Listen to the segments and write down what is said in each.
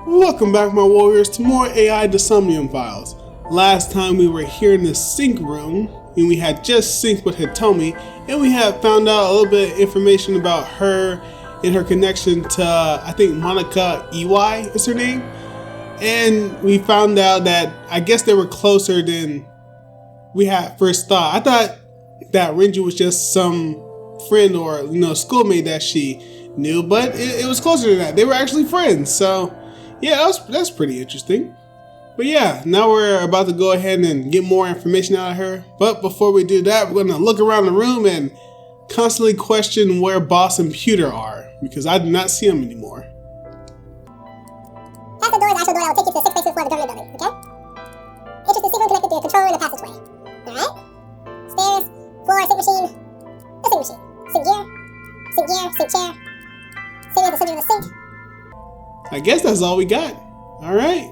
Welcome back, my warriors, to more AI the Somnium files. Last time we were here in the sync room, and we had just synced with Hitomi, and we had found out a little bit of information about her and her connection to, I think Manaka Iwai is her name. And we found out that I guess they were closer than we had first thought. I thought that Renju was just some friend or schoolmate that she knew, but it was closer to that. They were actually friends. So yeah, that's pretty interesting. But yeah, now we're about to go ahead and get more information out of her. But before we do that, we're going to look around the room and constantly question where Boss and Pewter are, because I do not see them anymore. Past the door is the actual door that will take you to the 6th basement floor of the government building, okay? Entrance to the secret connected to the control room and the passageway. Alright? Stairs, floor, sync machine. The sync machine. Sync gear, sync chair. Sitting at the center of the sink. I guess that's all we got. Alright.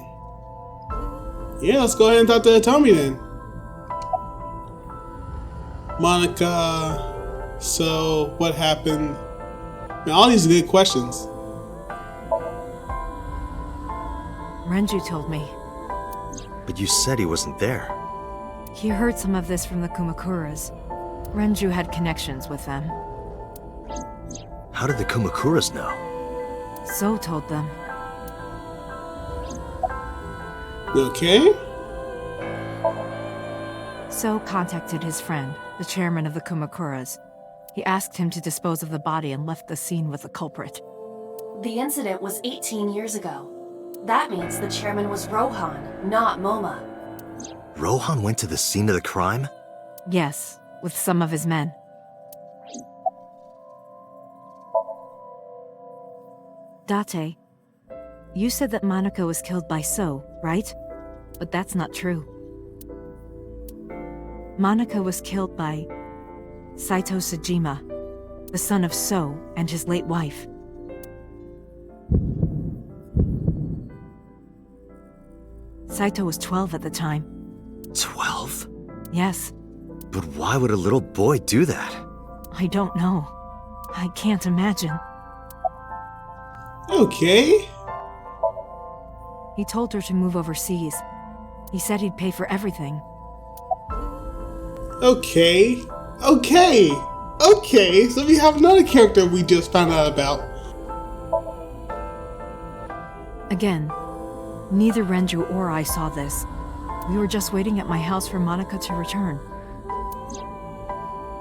Yeah, let's go ahead and talk to Hitomi then. Manaka, so what happened? Man, all these are good questions. Renju told me. But you said he wasn't there. He heard some of this from the Kumakuras. Renju had connections with them. How did the Kumakuras know? So told them. Okay. So contacted his friend, the chairman of the Kumakuras. He asked him to dispose of the body and left the scene with the culprit. The incident was 18 years ago. That means the chairman was Rohan, not Moma. Rohan went to the scene of the crime? Yes, with some of his men. Date, you said that Manaka was killed by So, right? But that's not true. Manaka was killed by Saito Sajima, the son of So and his late wife. Saito was 12 at the time. 12? Yes. But why would a little boy do that? I don't know. I can't imagine. Okay. He told her to move overseas. He said he'd pay for everything. Okay. So we have another character we just found out about. Again, neither Renju or I saw this. We were just waiting at my house for Manaka to return.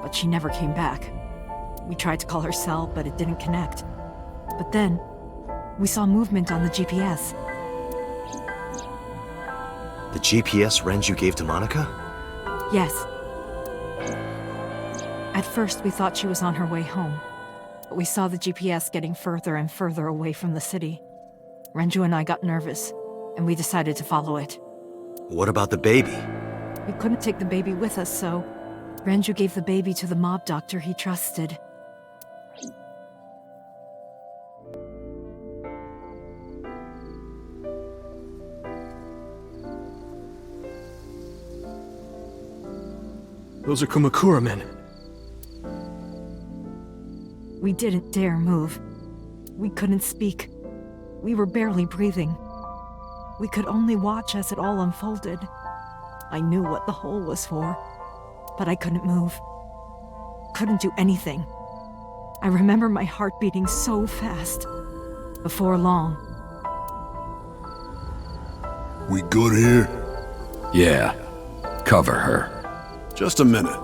But she never came back. We tried to call her cell, but it didn't connect. But then, we saw movement on the GPS. The GPS Renju gave to Manaka? Yes. At first, we thought she was on her way home. But we saw the GPS getting further and further away from the city. Renju and I got nervous, and we decided to follow it. What about the baby? We couldn't take the baby with us, so Renju gave the baby to the mob doctor he trusted. Those are Kumakura men. We didn't dare move. We couldn't speak. We were barely breathing. We could only watch as it all unfolded. I knew what the hole was for, but I couldn't move. Couldn't do anything. I remember my heart beating so fast. Before long. We good here? Yeah. Cover her. Just a minute.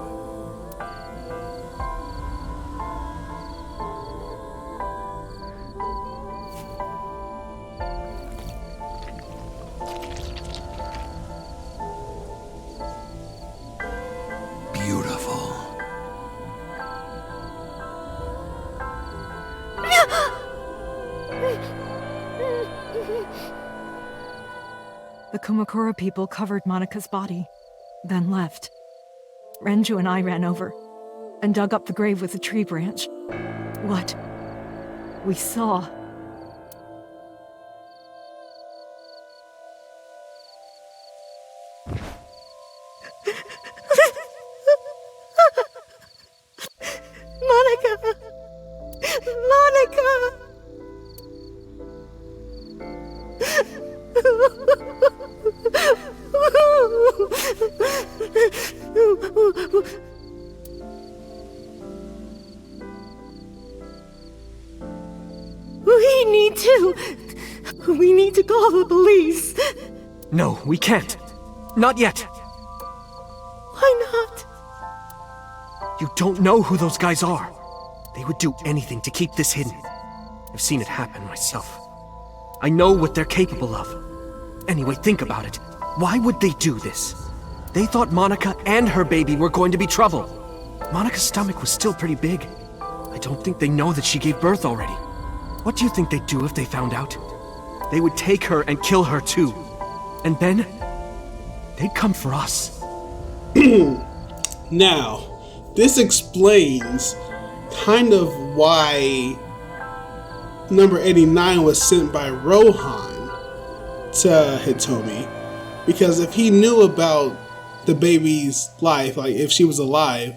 Beautiful. The Kumakura people covered Manaka's body, then left. Renju and I ran over and dug up the grave with a tree branch. What we saw. Manaka! Manaka! We need to call the police. No, we can't. Not yet. Why not? You don't know who those guys are. They would do anything to keep this hidden. I've seen it happen myself. I know what they're capable of. Anyway, think about it. Why would they do this? They thought Manaka and her baby were going to be trouble. Monika's stomach was still pretty big. I don't think they know that she gave birth already. What do you think they'd do if they found out? They would take her and kill her too. And then, they'd come for us. Now, this explains kind of why number 89 was sent by Rohan to Hitomi. Because if he knew about the baby's life, like if she was alive,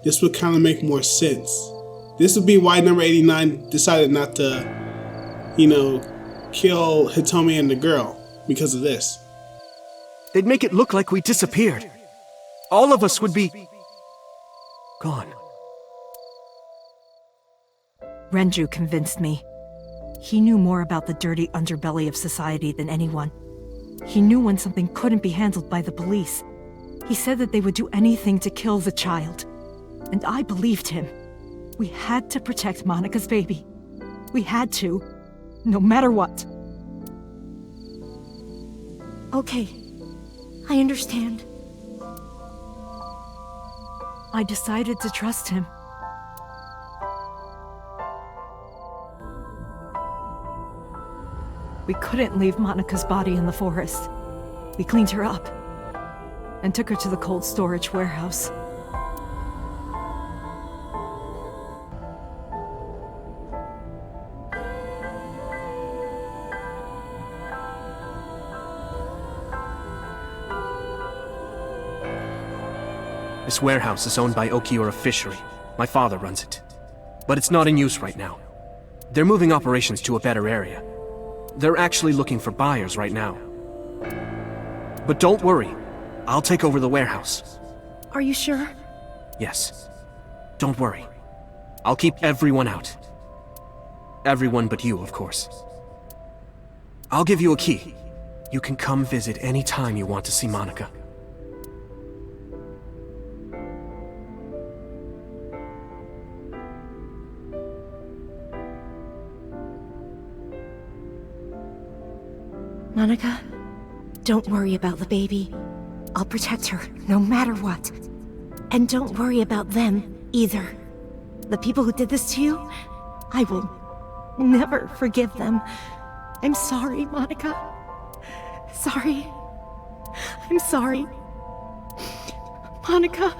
this would kind of make more sense. This would be why number 89 decided not to, kill Hitomi and the girl because of this. They'd make it look like we disappeared. All of us would be gone. Renju convinced me. He knew more about the dirty underbelly of society than anyone. He knew when something couldn't be handled by the police. He said that they would do anything to kill the child. And I believed him. We had to protect Monika's baby. We had to, no matter what. Okay, I understand. I decided to trust him. We couldn't leave Monika's body in the forest. We cleaned her up and took her to the cold storage warehouse. This warehouse is owned by Okiura Fishery. My father runs it. But it's not in use right now. They're moving operations to a better area. They're actually looking for buyers right now. But don't worry. I'll take over the warehouse. Are you sure? Yes. Don't worry. I'll keep everyone out. Everyone but you, of course. I'll give you a key. You can come visit any time you want to see Manaka. Manaka, don't worry about the baby. I'll protect her, no matter what. And don't worry about them, either. The people who did this to you, I will never forgive them. I'm sorry, Manaka. Sorry. I'm sorry. Manaka.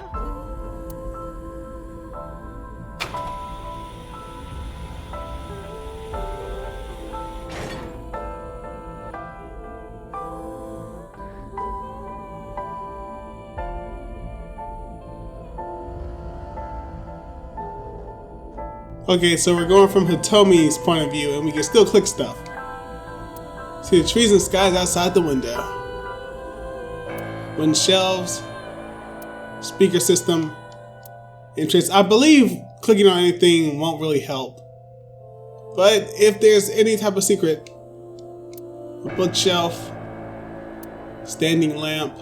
Okay, so we're going from Hitomi's point of view, and we can still click stuff. See the trees and skies outside the window. Wooden shelves. Speaker system. Entrance. I believe clicking on anything won't really help. But if there's any type of secret. A bookshelf. Standing lamp.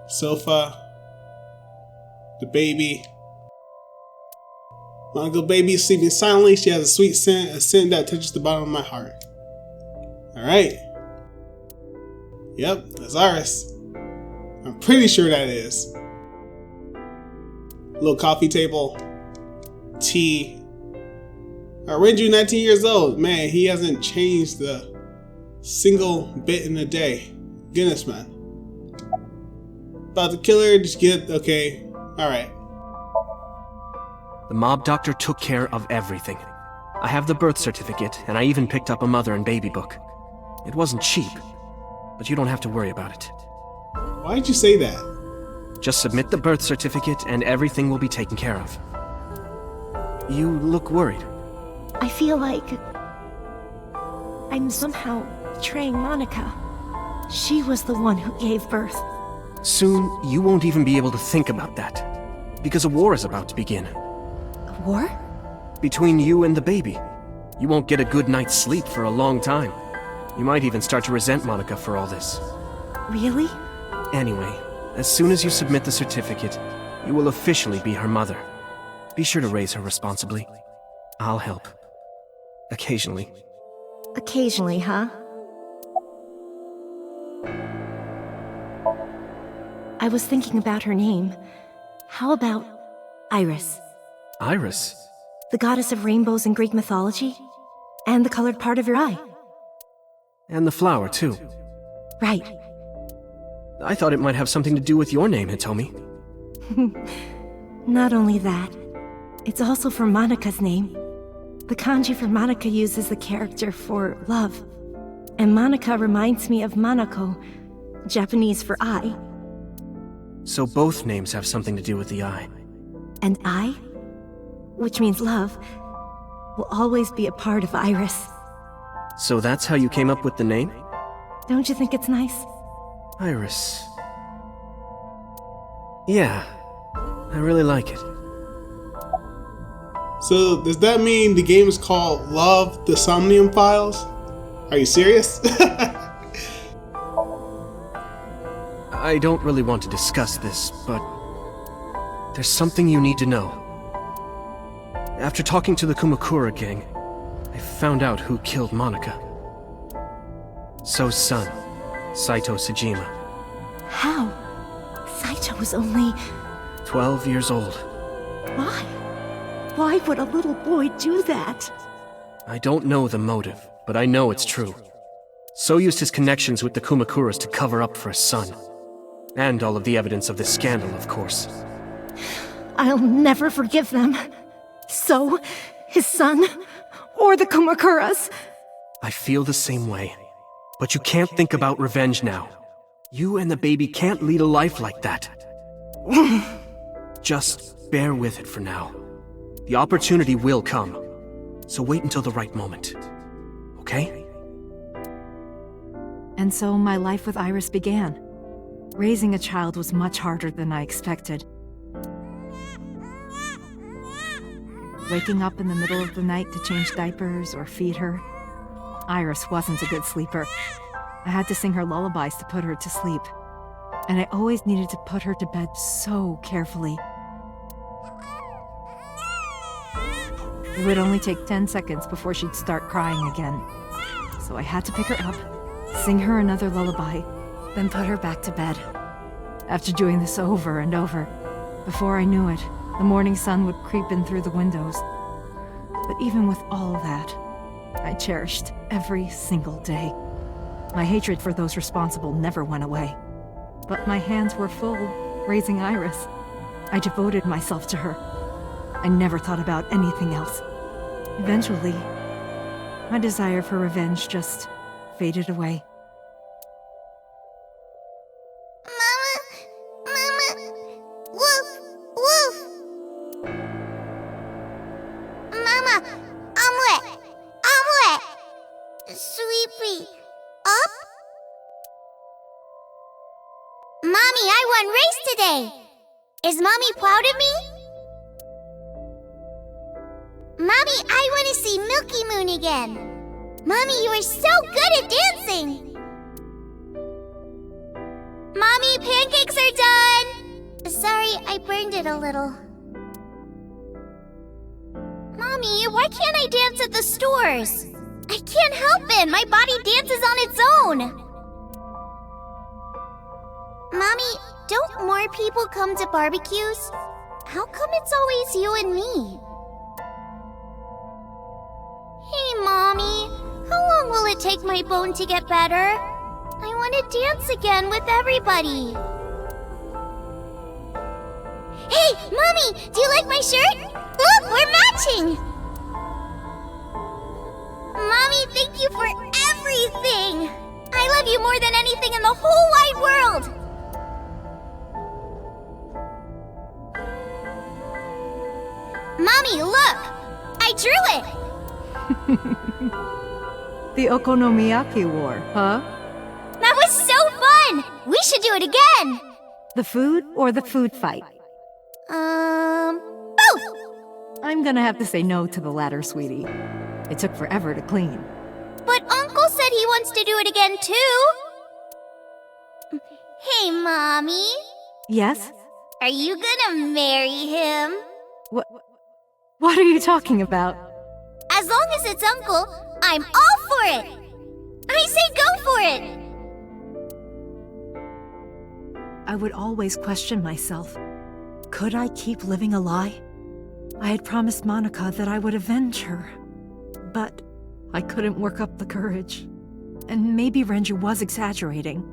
Sofa. The baby. My little baby is sleeping silently. She has a sweet scent, a scent that touches the bottom of my heart. Alright. Yep, that's ours. I'm pretty sure that is. Little coffee table. Tea. Renju, 19 years old. Man, he hasn't changed a single bit in a day. Goodness, man. About to kill her, just get, okay. Alright. The mob doctor took care of everything. I have the birth certificate, and I even picked up a mother and baby book. It wasn't cheap, but you don't have to worry about it. Why did you say that? Just submit the birth certificate, and everything will be taken care of. You look worried. I feel like I'm somehow betraying Monica. She was the one who gave birth. Soon, you won't even be able to think about that. Because a war is about to begin. A war? Between you and the baby. You won't get a good night's sleep for a long time. You might even start to resent Monica for all this. Really? Anyway, as soon as you submit the certificate, you will officially be her mother. Be sure to raise her responsibly. I'll help. Occasionally. Occasionally, huh? I was thinking about her name. How about Iris? Iris? The goddess of rainbows in Greek mythology? And the colored part of your eye. And the flower, too. Right. I thought it might have something to do with your name, Hitomi. Not only that, it's also for Monika's name. The kanji for Monica uses the character for love. And Monica reminds me of Manako, Japanese for eye. So both names have something to do with the eye. And I, which means love, will always be a part of Iris. So that's how you came up with the name? Don't you think it's nice? Iris. Yeah, I really like it. So, does that mean the game is called Love, the Somnium Files? Are you serious? I don't really want to discuss this, but there's something you need to know. After talking to the Kumakura gang, I found out who killed Monica. So's son, Saito Sejima. How? Saito was only... 12 years old. Why? Why would a little boy do that? I don't know the motive, but I know it's true. So used his connections with the Kumakuras to cover up for his son. And all of the evidence of this scandal, of course. I'll never forgive them. So, his son, or the Kumakuras. I feel the same way. But you can't think about revenge now. You and the baby can't lead a life like that. Just bear with it for now. The opportunity will come. So wait until the right moment. Okay? And so my life with Iris began. Raising a child was much harder than I expected. Waking up in the middle of the night to change diapers or feed her. Iris wasn't a good sleeper. I had to sing her lullabies to put her to sleep. And I always needed to put her to bed so carefully. It would only take 10 seconds before she'd start crying again. So I had to pick her up, sing her another lullaby, then put her back to bed. After doing this over and over, before I knew it, the morning sun would creep in through the windows. But even with all that, I cherished every single day. My hatred for those responsible never went away. But my hands were full, raising Iris. I devoted myself to her. I never thought about anything else. Eventually, my desire for revenge just faded away. Mama! Woof! Woof! Mama! I'm wet! Sweepy! Up? Mommy, I won race today! Is Mommy proud of me? Mommy, I want to see Milky Moon again! Mommy, you are so good at dancing! Mommy, pancakes are done! Sorry, I burned it a little. Mommy, why can't I dance at the stores? I can't help it! My body dances on its own! Mommy, don't more people come to barbecues? How come it's always you and me? Hey, Mommy. How long will it take my bone to get better? I want to dance again with everybody. Hey, Mommy! Do you like my shirt? Look, we're matching! Mommy, thank you for everything! I love you more than anything in the whole wide world! Mommy, look! I drew it! The Okonomiyaki War, huh? That was so fun! We should do it again! The food or the food fight? Both! I'm gonna have to say no to the latter, sweetie. It took forever to clean. But Uncle said he wants to do it again too! Hey, Mommy. Yes? Are you gonna marry him? What are you talking about? As long as it's Uncle, I'm all for it! I say go for it! I would always question myself. Could I keep living a lie? I had promised Manaka that I would avenge her. But I couldn't work up the courage. And maybe Renju was exaggerating.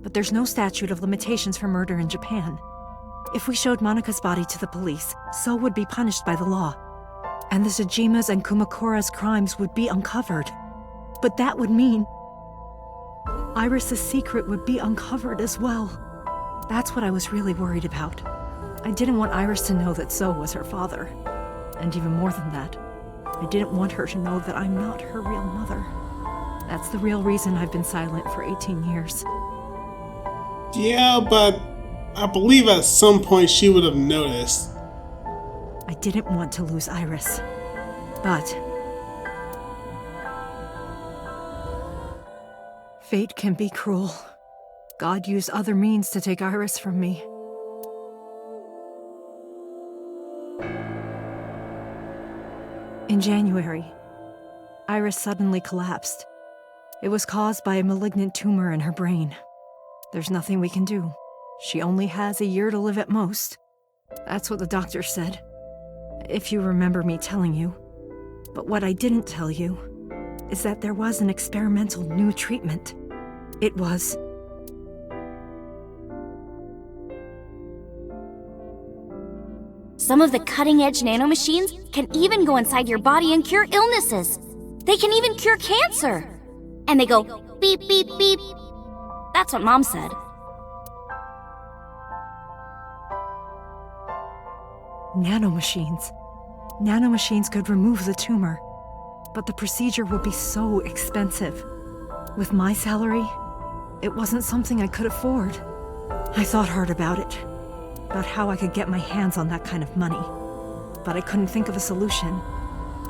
But there's no statute of limitations for murder in Japan. If we showed Manaka's body to the police, So would be punished by the law. And the Tsujima's and Kumakura's crimes would be uncovered. But that would mean Iris's secret would be uncovered as well. That's what I was really worried about. I didn't want Iris to know that So was her father. And even more than that, I didn't want her to know that I'm not her real mother. That's the real reason I've been silent for 18 years. Yeah, but I believe at some point she would have noticed. I didn't want to lose Iris, but fate can be cruel. God used other means to take Iris from me. In January, Iris suddenly collapsed. It was caused by a malignant tumor in her brain. There's nothing we can do. She only has a year to live at most. That's what the doctor said. If you remember me telling you. But what I didn't tell you is that there was an experimental new treatment. It was... Some of the cutting-edge nanomachines can even go inside your body and cure illnesses. They can even cure cancer. And they go beep, beep, beep. That's what Mom said. Nanomachines. Nanomachines could remove the tumor. But the procedure would be so expensive. With my salary, it wasn't something I could afford. I thought hard about it. About how I could get my hands on that kind of money. But I couldn't think of a solution.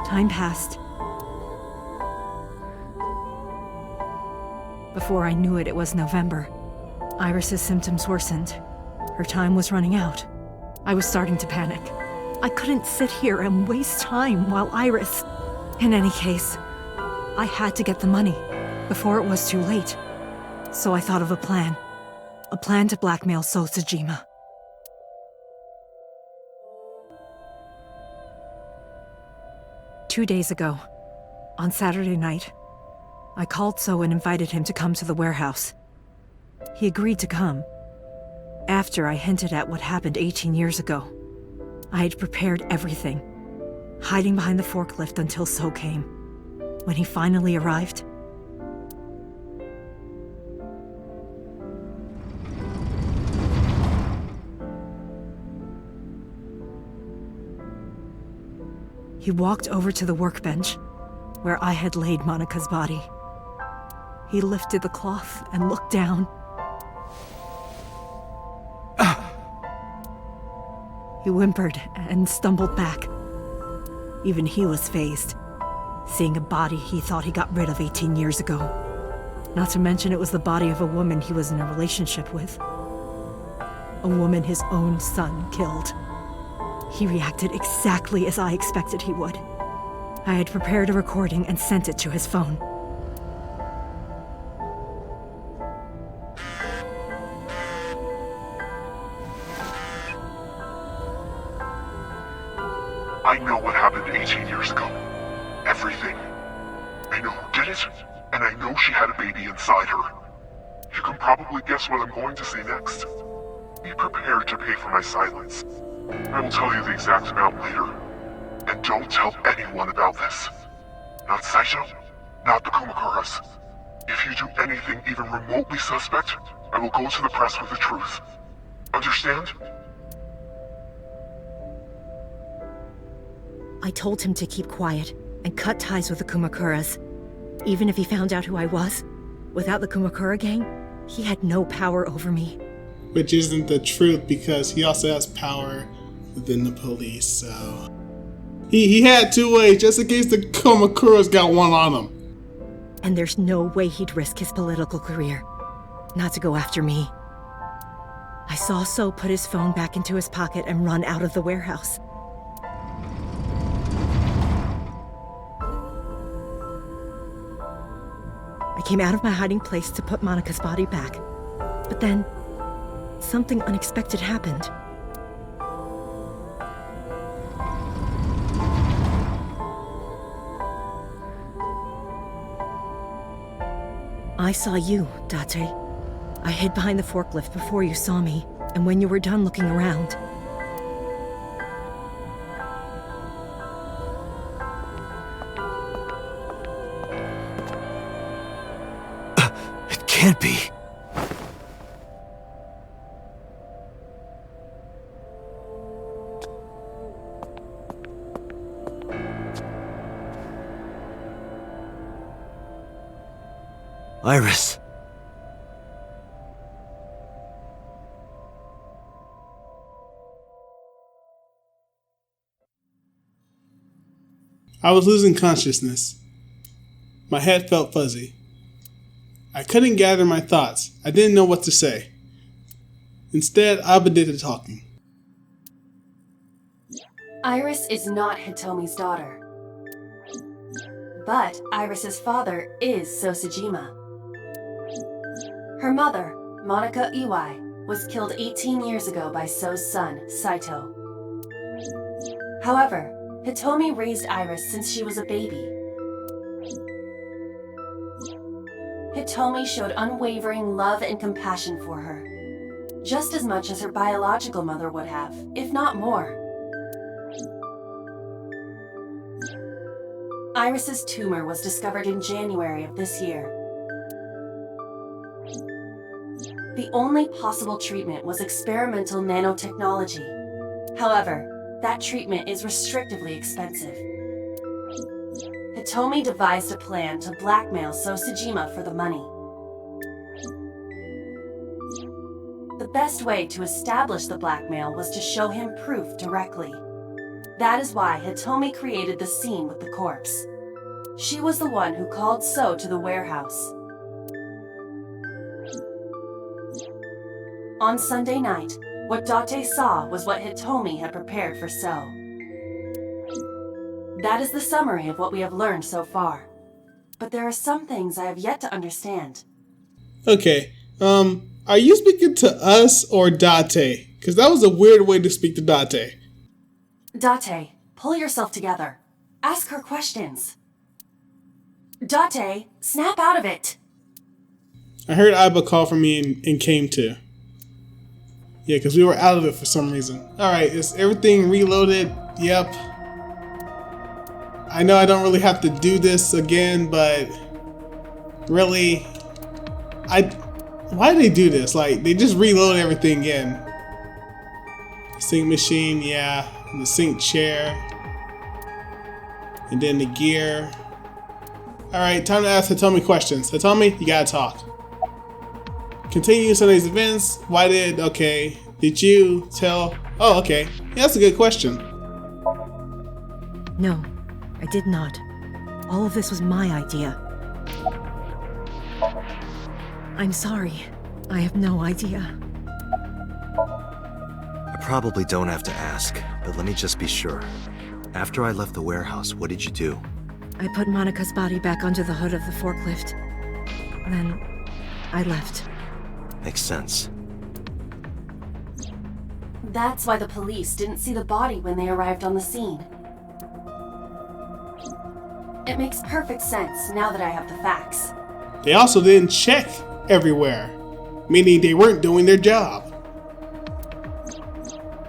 Time passed. Before I knew it, it was November. Iris's symptoms worsened. Her time was running out. I was starting to panic. I couldn't sit here and waste time while Iris... In any case, I had to get the money before it was too late. So I thought of a plan. A plan to blackmail So Tsujima. Two days ago, on Saturday night, I called So and invited him to come to the warehouse. He agreed to come. After I hinted at what happened 18 years ago, I had prepared everything, hiding behind the forklift until So came. When he finally arrived, he walked over to the workbench where I had laid Manaka's body. He lifted the cloth and looked down. He whimpered and stumbled back. Even he was fazed, seeing a body he thought he got rid of 18 years ago. Not to mention it was the body of a woman he was in a relationship with. A woman his own son killed. He reacted exactly as I expected he would. I had prepared a recording and sent it to his phone. I know what happened 18 years ago. Everything. I know who did it, and I know she had a baby inside her. You can probably guess what I'm going to say next. Be prepared to pay for my silence. I will tell you the exact amount later. And don't tell anyone about this. Not Saito, not the Kumakuras. If you do anything even remotely suspect, I will go to the press with the truth. Understand? I told him to keep quiet and cut ties with the Kumakuras. Even if he found out who I was, without the Kumakura gang, he had no power over me. Which isn't the truth, because he also has power within the police, so... He had two ways, just in case the Kumakuras got one on him. And there's no way he'd risk his political career, not to go after me. I saw So put his phone back into his pocket and run out of the warehouse. I came out of my hiding place to put Monika's body back, but then something unexpected happened. I saw you, Date. I hid behind the forklift before you saw me, and when you were done looking around... It can't be. Iris. I was losing consciousness. My head felt fuzzy. I couldn't gather my thoughts. I didn't know what to say. Instead, Abba did the talking. Iris is not Hitomi's daughter. But Iris's father is Sosajima. Her mother, Manaka Iwai, was killed 18 years ago by So's son, Saito. However, Hitomi raised Iris since she was a baby. Hitomi showed unwavering love and compassion for her, just as much as her biological mother would have, if not more. Iris's tumor was discovered in January of this year. The only possible treatment was experimental nanotechnology. However, that treatment is restrictively expensive. Hitomi devised a plan to blackmail Sosajima for the money. The best way to establish the blackmail was to show him proof directly. That is why Hitomi created the scene with the corpse. She was the one who called So to the warehouse. On Sunday night, what Date saw was what Hitomi had prepared for So. That is the summary of what we have learned so far. But there are some things I have yet to understand. Okay, are you speaking to us or Date? Because that was a weird way to speak to Date. Date, pull yourself together. Ask her questions. Date, snap out of it. I heard Aiba call for me and came to. Yeah, because we were out of it for some reason. Alright, is everything reloaded? Yep. I know I don't really have to do this again, but really, why do they do this? Like, they just reload everything again. Sync machine, yeah. The sync chair. And then the gear. Alright, time to ask Hitomi questions. Hitomi, you gotta talk. Continue Sunday's events. Why did, okay. Did you tell? Oh, okay. Yeah, that's a good question. No, I did not. All of this was my idea. I'm sorry. I have no idea. I probably don't have to ask, but let me just be sure. After I left the warehouse, what did you do? I put Monika's body back onto the hood of the forklift. Then, I left. Makes sense. That's why the police didn't see the body when they arrived on the scene. It makes perfect sense now that I have the facts. They also didn't check everywhere, meaning they weren't doing their job.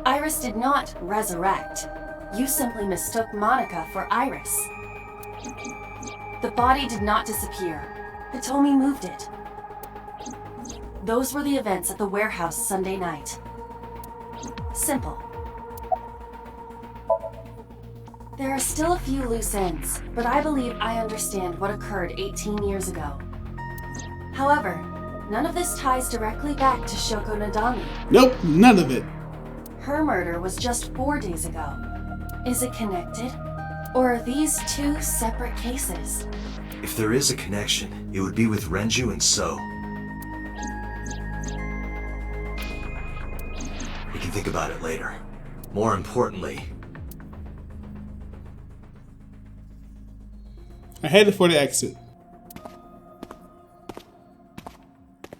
Iris did not resurrect. You simply mistook Manaka for Iris. The body did not disappear. Hitomi moved it. Those were the events at the warehouse Sunday night. Simple. There are still a few loose ends, but I believe I understand what occurred 18 years ago. However, none of this ties directly back to Shoko Nadami. Nope, none of it. Her murder was just 4 days ago. Is it connected? Or are these two separate cases? If there is a connection, it would be with Renju and So. We can think about it later. More importantly, I headed for the exit.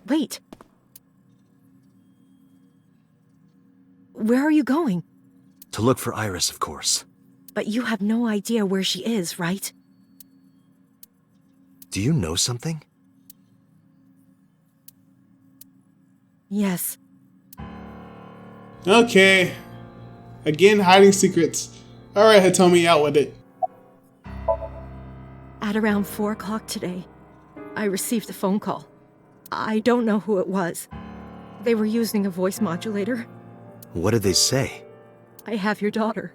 Wait. Where are you going? to look for Iris, of course. But you have no idea where she is, right? Do you know something? Yes. Okay. Again, hiding secrets. Alright, Hitomi, out with it. At around 4 o'clock today, I received a phone call. I don't know who it was. They were using a voice modulator. What did they say? I have your daughter.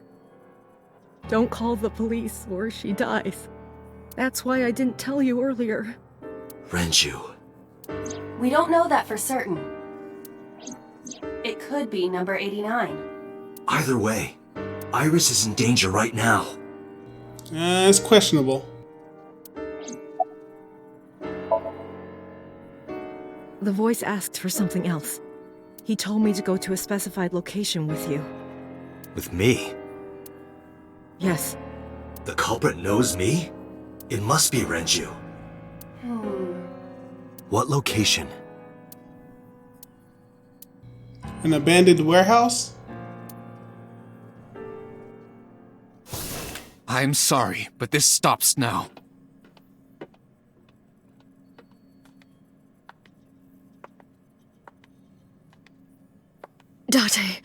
Don't call the police or she dies. That's why I didn't tell you earlier. Renju. We don't know that for certain. It could be number 89. Either way, Iris is in danger right now. It's questionable. The voice asked for something else. He told me to go to a specified location with you. With me? Yes. The culprit knows me? It must be Renju. What location? An abandoned warehouse? I'm sorry, but this stops now. Date,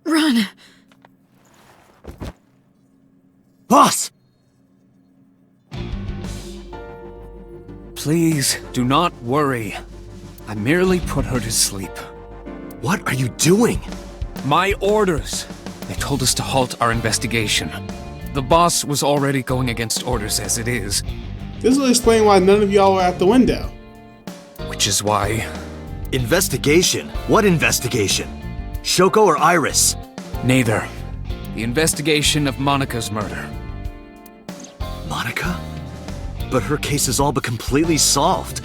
run! Boss! Please, do not worry. I merely put her to sleep. What are you doing? My orders! They told us to halt our investigation. The boss was already going against orders as it is. This will explain why none of y'all were at the window. Which is why... Investigation? What investigation? Shoko or Iris? Neither. The investigation of Manaka's murder. Manaka? But her case is all but completely solved.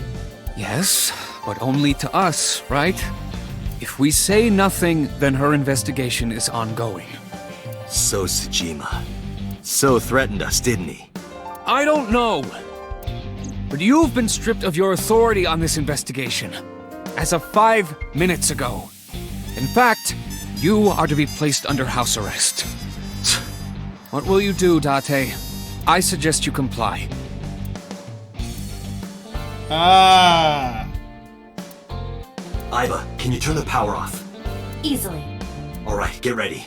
Yes, but only to us, right? If we say nothing, then her investigation is ongoing. So Tsujima. So threatened us, didn't he? I don't know. But you've been stripped of your authority on this investigation. As of 5 minutes ago. In fact, you are to be placed under house arrest. What will you do, Date? I suggest you comply. Ah. Aiba, can you turn the power off? Easily. Alright, get ready.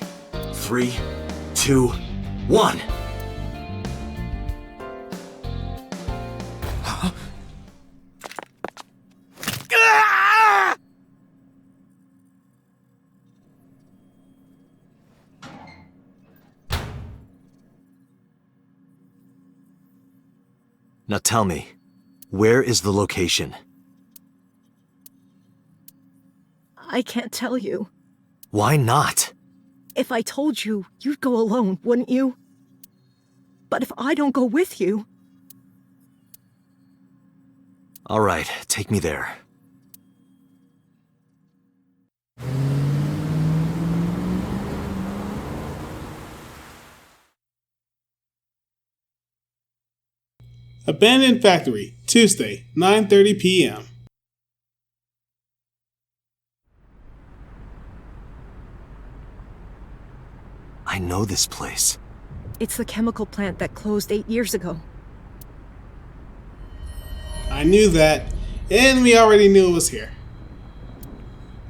3, 2, 1. Now tell me, where is the location? I can't tell you. Why not? If I told you, you'd go alone, wouldn't you? But if I don't go with you... Alright, take me there. Abandoned Factory, Tuesday, 9:30 p.m. I know this place. It's the chemical plant that closed 8 years ago. I knew that, and we already knew it was here.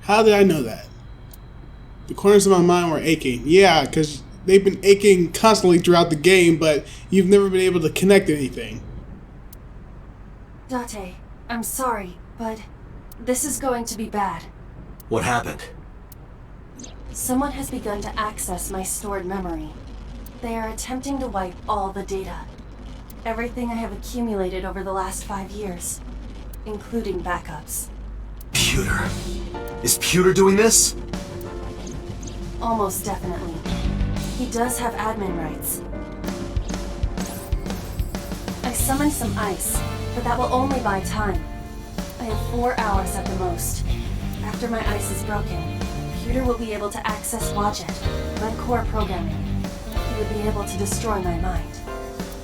How did I know that? The corners of my mind were aching. Yeah, because they've been aching constantly throughout the game, but you've never been able to connect anything. Date, I'm sorry, but this is going to be bad. What happened? Someone has begun to access my stored memory. They are attempting to wipe all the data. Everything I have accumulated over the last 5 years, including backups. Pewter. Is Pewter doing this? Almost definitely. He does have admin rights. I summoned some ice, but that will only buy time. I have 4 hours at the most. After my ice is broken, Pewter will be able to access Wadjet, run core programming. He would be able to destroy my mind.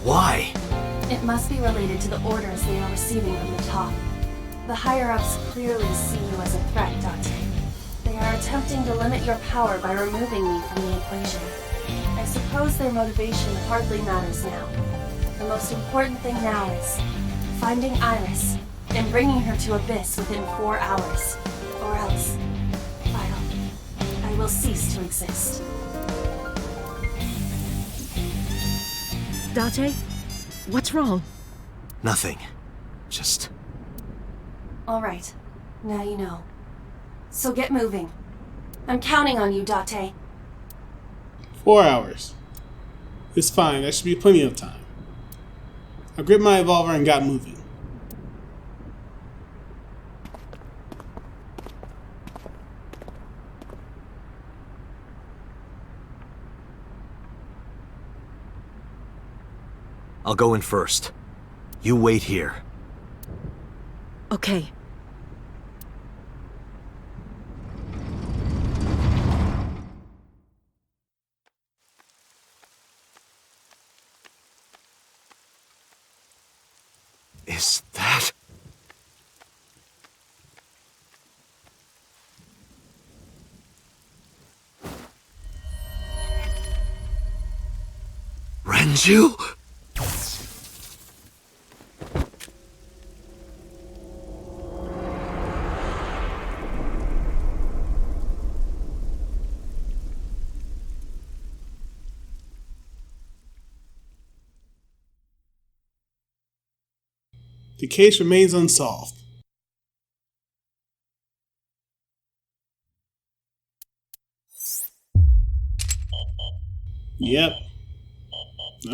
Why? It must be related to the orders they are receiving from the top. The higher-ups clearly see you as a threat, Dante. They are attempting to limit your power by removing me from the equation. I suppose their motivation hardly matters now. The most important thing now is finding Iris and bringing her to Abyss within 4 hours. Or else, I will cease to exist. Date? What's wrong? Nothing. Just... All right. Now you know. So get moving. I'm counting on you, Date. 4 hours. It's fine. That should be plenty of time. I gripped my revolver and got moving. I'll go in first. You wait here. Okay. Is that... Renju? The case remains unsolved. Yep.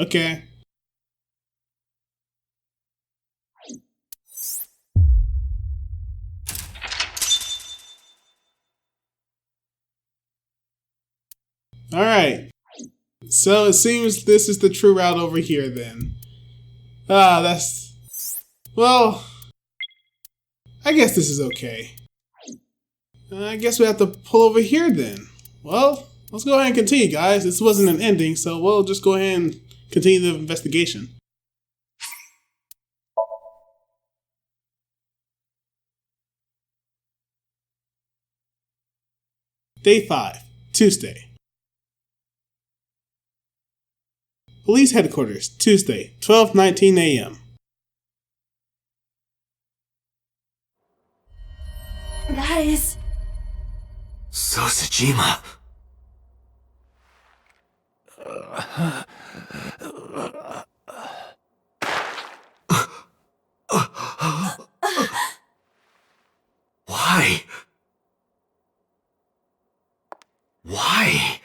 Okay. Alright. So it seems this is the true route over here then. That's... Well, I guess this is okay. I guess we have to pull over here then. Well, let's go ahead and continue, guys. This wasn't an ending, so we'll just go ahead and continue the investigation. Day 5, Tuesday. Police Headquarters, Tuesday, 12:19 a.m. That is... Sosajima. Why? Why?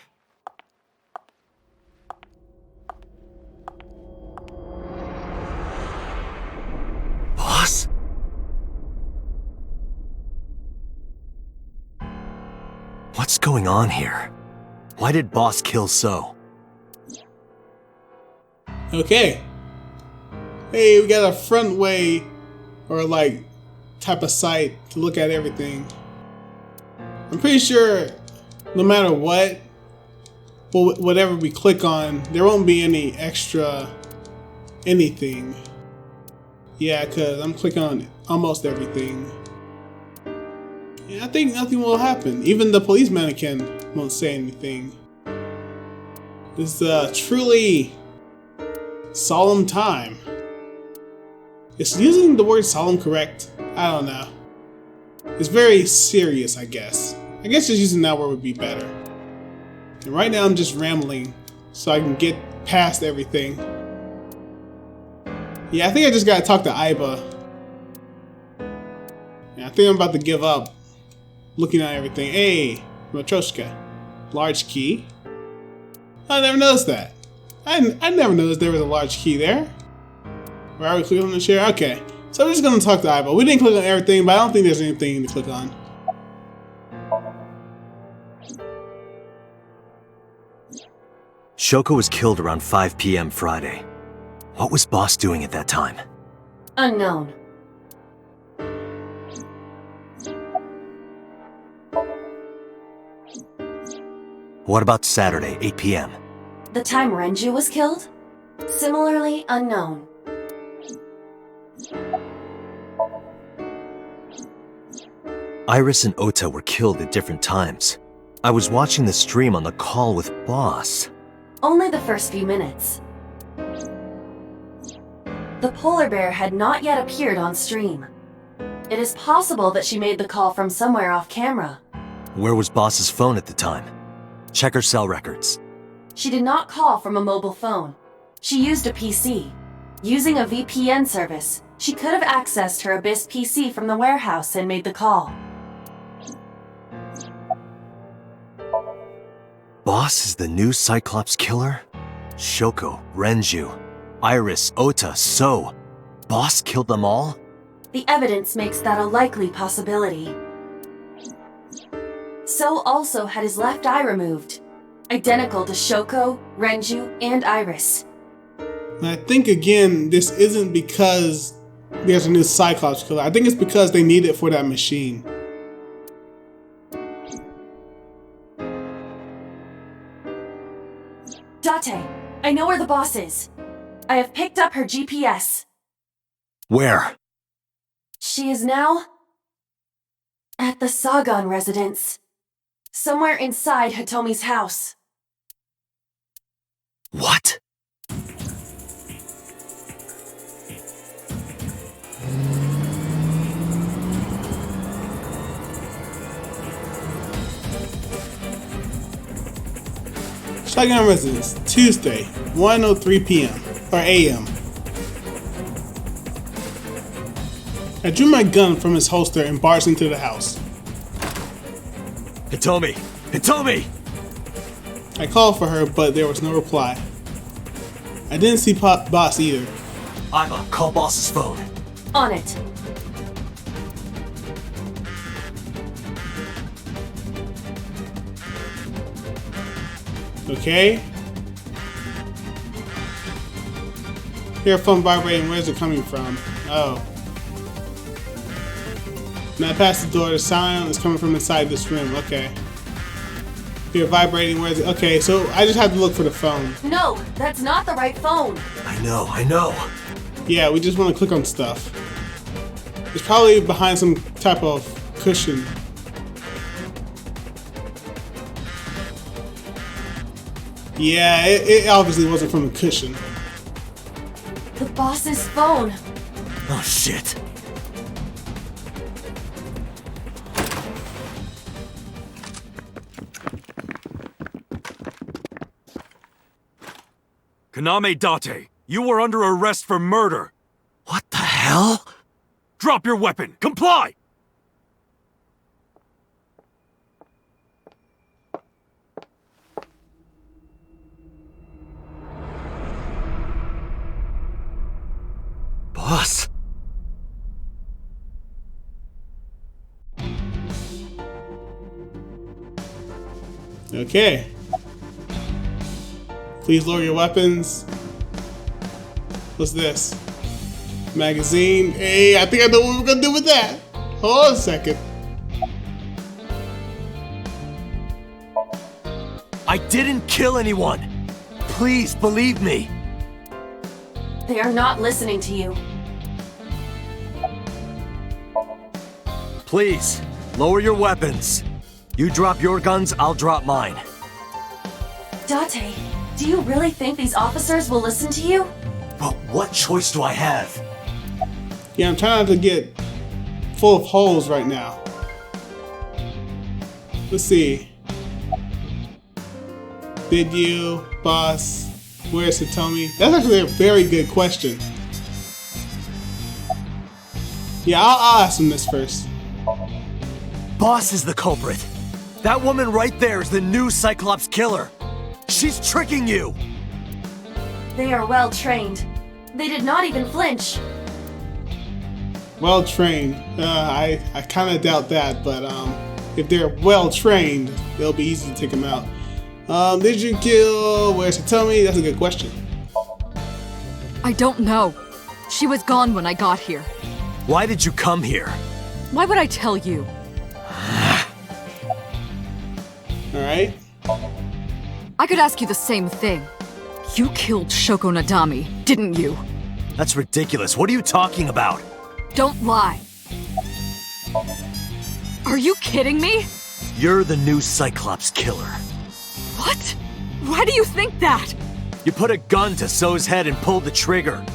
Boss? What's going on here? Why did Boss kill So? Okay. Hey, we got a front way, or like, type of site to look at everything. I'm pretty sure no matter what, whatever we click on, there won't be any extra anything. Yeah, because I'm clicking on almost everything. Yeah, I think nothing will happen. Even the police mannequin won't say anything. This is truly solemn time. Is using the word solemn correct? I don't know. It's very serious, I guess. I guess just using that word would be better. And right now I'm just rambling so I can get past everything. Yeah, I think I just gotta talk to Aiba. Yeah, I think I'm about to give up looking at everything. Hey, Matroshka. Large key? I never noticed that. I never noticed there was a large key there. Where are we clicking on the chair? Okay. So we're just gonna talk to Ivo. We didn't click on everything, but I don't think there's anything to click on. Shoko was killed around 5 p.m. Friday. What was Boss doing at that time? Unknown. What about Saturday, 8 p.m.? The time Renju was killed? Similarly unknown. Iris and Ota were killed at different times. I was watching the stream on the call with Boss. Only the first few minutes. The polar bear had not yet appeared on stream. It is possible that she made the call from somewhere off camera. Where was Boss's phone at the time? Check her cell records. She did not call from a mobile phone. She used a PC. Using a VPN service, she could have accessed her Abyss PC from the warehouse and made the call. Boss is the new Cyclops killer? Shoko, Renju, Iris, Ota, So. Boss killed them all? The evidence makes that a likely possibility. So also had his left eye removed. Identical to Shoko, Renju, and Iris. And I think again, this isn't because there's a new Cyclops killer. I think it's because they need it for that machine. Date, I know where the boss is. I have picked up her GPS. Where? She is now at the Sagan residence. Somewhere inside Hitomi's house. What? Sagan residence, Tuesday, 1:03 p.m. or a.m. I drew my gun from his holster and barged into the house. Hitomi! Hitomi! I called for her, but there was no reply. I didn't see Boss either. Ima, call Boss's phone. On it. Okay. Hear a phone vibrating. Where's it coming from? Oh. Now past the door, the sound is coming from inside this room. Okay. Hear vibrating. Where's it? Okay, so I just have to look for the phone. No, that's not the right phone. I know. Yeah, we just want to click on stuff. It's probably behind some type of cushion. Yeah, it obviously wasn't from a cushion. The boss's phone. Oh shit. Kaname Date, you were under arrest for murder. What the hell? Drop your weapon! Comply! Boss? Okay. Please lower your weapons. What's this? Magazine. Hey, I think I know what we're gonna do with that. Hold on a second. I didn't kill anyone. Please believe me. They are not listening to you. Please, lower your weapons. You drop your guns, I'll drop mine. Date, do you really think these officers will listen to you? But what choice do I have? Yeah, I'm trying not to get full of holes right now. Let's see. Did you, boss? Where's Hitomi? That's actually a very good question. Yeah, I'll ask him this first. Boss is the culprit. That woman right there is the new Cyclops killer. She's tricking you. They are well trained. They did not even flinch. Well trained. I kind of doubt that, but if they're well trained, they'll be easy to take them out. Did you kill? Where's Hitomi? That's a good question. I don't know. She was gone when I got here. Why did you come here? Why would I tell you? Alright. I could ask you the same thing. You killed Shoko Nadami, didn't you? That's ridiculous. What are you talking about? Don't lie. Are you kidding me? You're the new Cyclops killer. What? Why do you think that? You put a gun to So's head and pulled the trigger.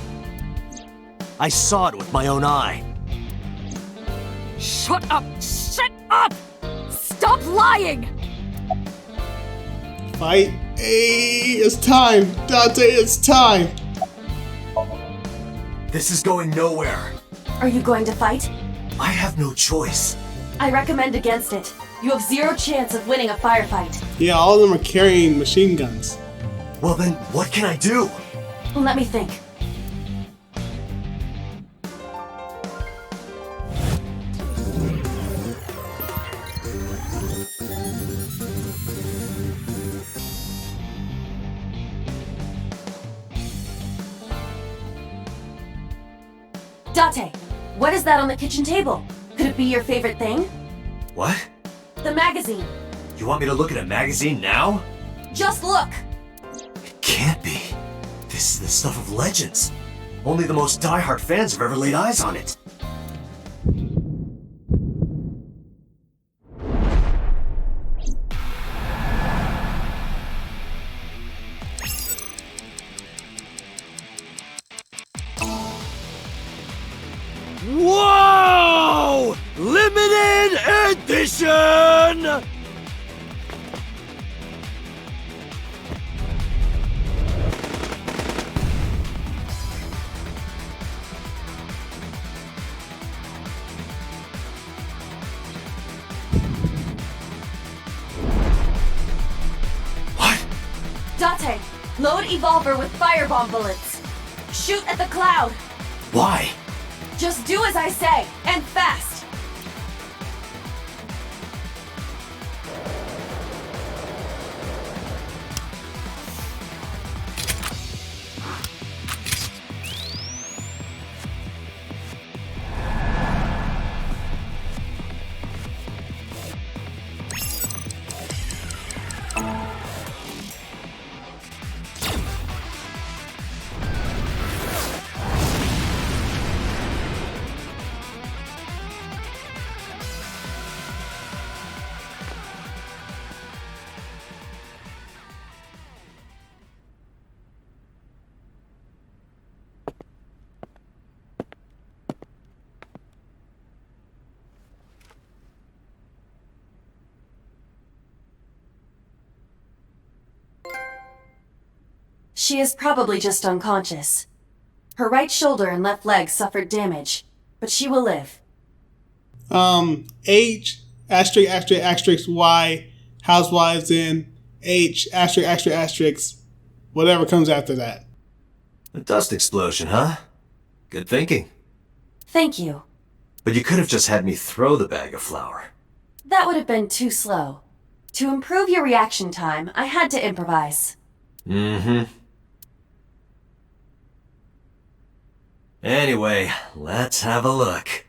I saw it with my own eye. Shut up! Shut up! Stop lying! Fight. Hey, it's time. Dante, it's time. This is going nowhere. Are you going to fight? I have no choice. I recommend against it. You have zero chance of winning a firefight. Yeah, all of them are carrying machine guns. Well then, what can I do? Let me think. Date, what is that on the kitchen table? Could it be your favorite thing? What? The magazine. You want me to look at a magazine now? Just look! It can't be. This is the stuff of legends. Only the most diehard fans have ever laid eyes on it. Whoa! Limited edition! What? Date, load Evolver with firebomb bullets. Shoot at the cloud. Why? Just do as I say, and fast! She is probably just unconscious. Her right shoulder and left leg suffered damage, but she will live. H, asterisk, asterisk, asterisk, Y, housewives in, H, asterisk, asterisk, asterisk, whatever comes after that. A dust explosion, huh? Good thinking. Thank you. But you could have just had me throw the bag of flour. That would have been too slow. To improve your reaction time, I had to improvise. Mm-hmm. Anyway, let's have a look.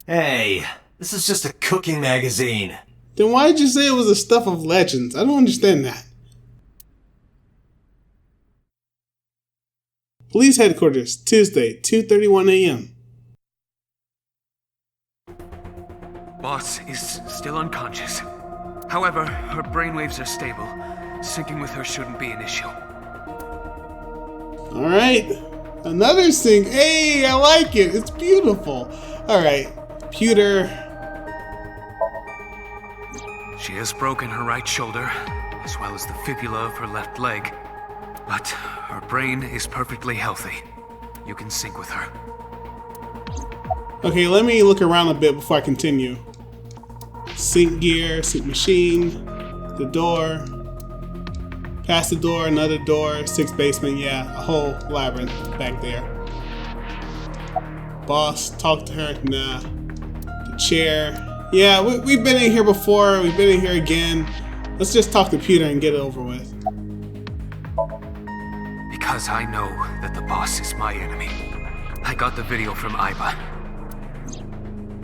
Hey, this is just a cooking magazine. Then why did you say it was the stuff of legends? I don't understand that. Police headquarters, Tuesday, 2:31 a.m. Boss is still unconscious. However, her brainwaves are stable. Syncing with her shouldn't be an issue. Alright. Another sync. Hey, I like it. It's beautiful. Alright. Computer. She has broken her right shoulder, as well as the fibula of her left leg. But her brain is perfectly healthy. You can sync with her. Okay, let me look around a bit before I continue. Sync gear, sync machine, the door, Past the door, another door, 6th basement, yeah, a whole labyrinth back there. Boss, talk to her, nah. The chair, yeah, we've been in here before, we've been in here again. Let's just talk to Peter and get it over with. Because I know that the boss is my enemy, I got the video from Iba.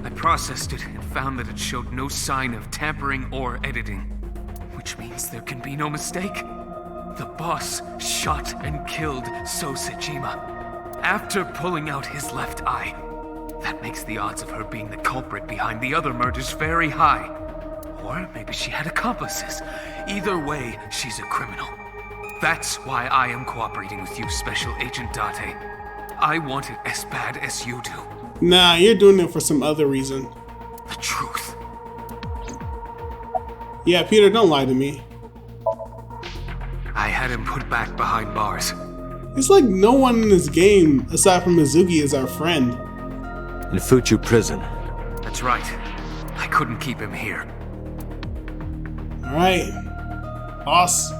I processed it and found that it showed no sign of tampering or editing, which means there can be no mistake. The boss shot and killed So Sejima after pulling out his left eye. That makes the odds of her being the culprit behind the other murders very high. Or maybe she had accomplices. Either way, she's a criminal. That's why I am cooperating with you, Special Agent Date. I want it as bad as you do. Nah, you're doing it for some other reason. The truth. Yeah, Peter, don't lie to me. I had him put back behind bars. It's like no one in this game, aside from Mizuki, is our friend. In Fuchu prison. That's right. I couldn't keep him here. Alright. Boss.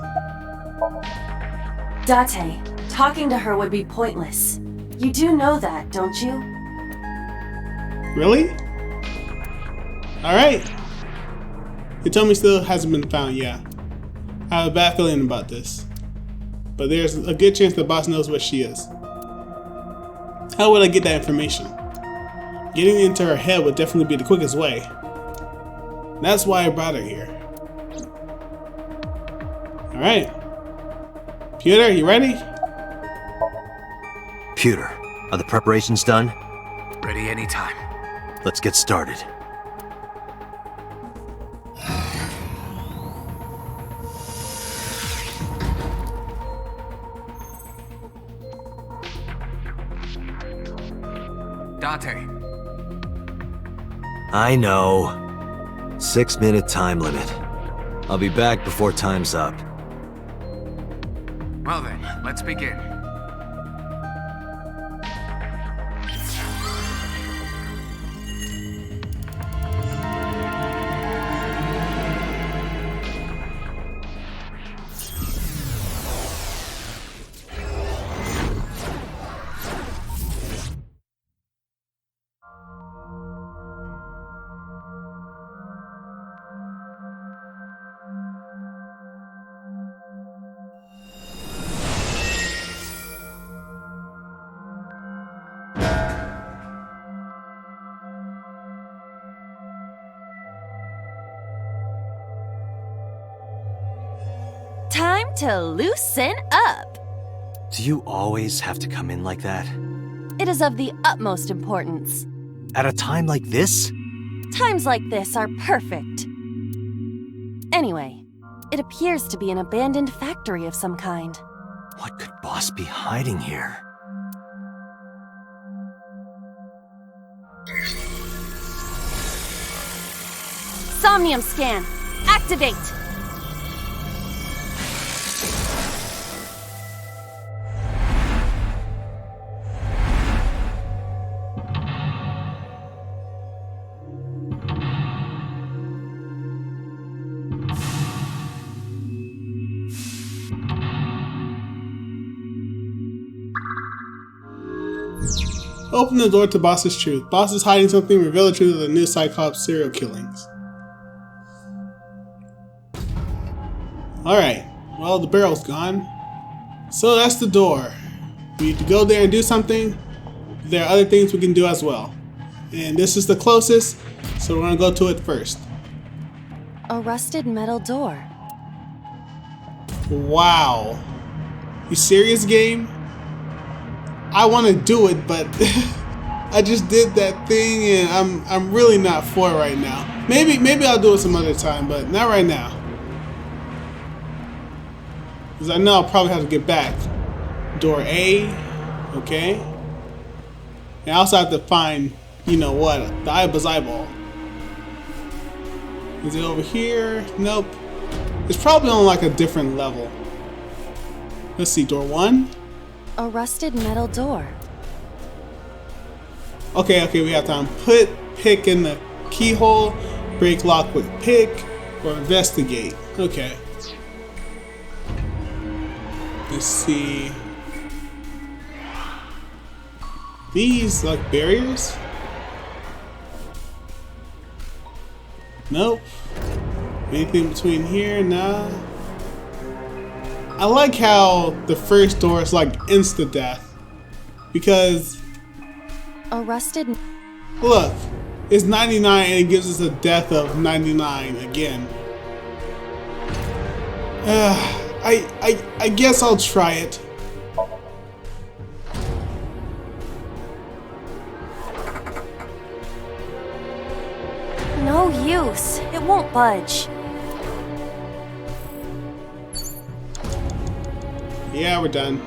Date, talking to her would be pointless. You do know that, don't you? Really? Alright. Hitomi still hasn't been found yet. I have a bad feeling about this. But there's a good chance the boss knows where she is. How would I get that information? Getting into her head would definitely be the quickest way. That's why I brought her here. Alright. Peter, you ready? Peter, are the preparations done? Ready anytime. Let's get started. Date. I know. 6-minute time limit. I'll be back before time's up. Well then, let's begin. Time to loosen up. Do you always have to come in like that? It is of the utmost importance. At a time like this? Times like this are perfect. Anyway, it appears to be an abandoned factory of some kind. What could Boss be hiding here? Somnium scan. Activate! Open the door to Boss's truth. Boss is hiding something. Reveal the truth of the new Cyclops serial killings. Alright, well, the barrel's gone. So that's the door. We need to go there and do something. There are other things we can do as well. And this is the closest, so we're gonna go to it first. A rusted metal door. Wow. You serious, game? I want to do it, but I just did that thing and I'm really not for it right now. Maybe I'll do it some other time, but not right now. Because I know I'll probably have to get back. Door A, okay. And I also have to find, you know what, the Iba's eyeball. Is it over here? Nope. It's probably on like a different level. Let's see, door 1. A rusted metal door. Okay, we have time. Put pick in the keyhole, break lock with pick, or investigate. Okay. Let's see. These like barriers? Nope. Anything between here? Nah. I like how the first door is like insta death because A rusted. look, it's 99 and it gives us a death of 99 again. I guess I'll try it. No use. It won't budge. Yeah, we're done.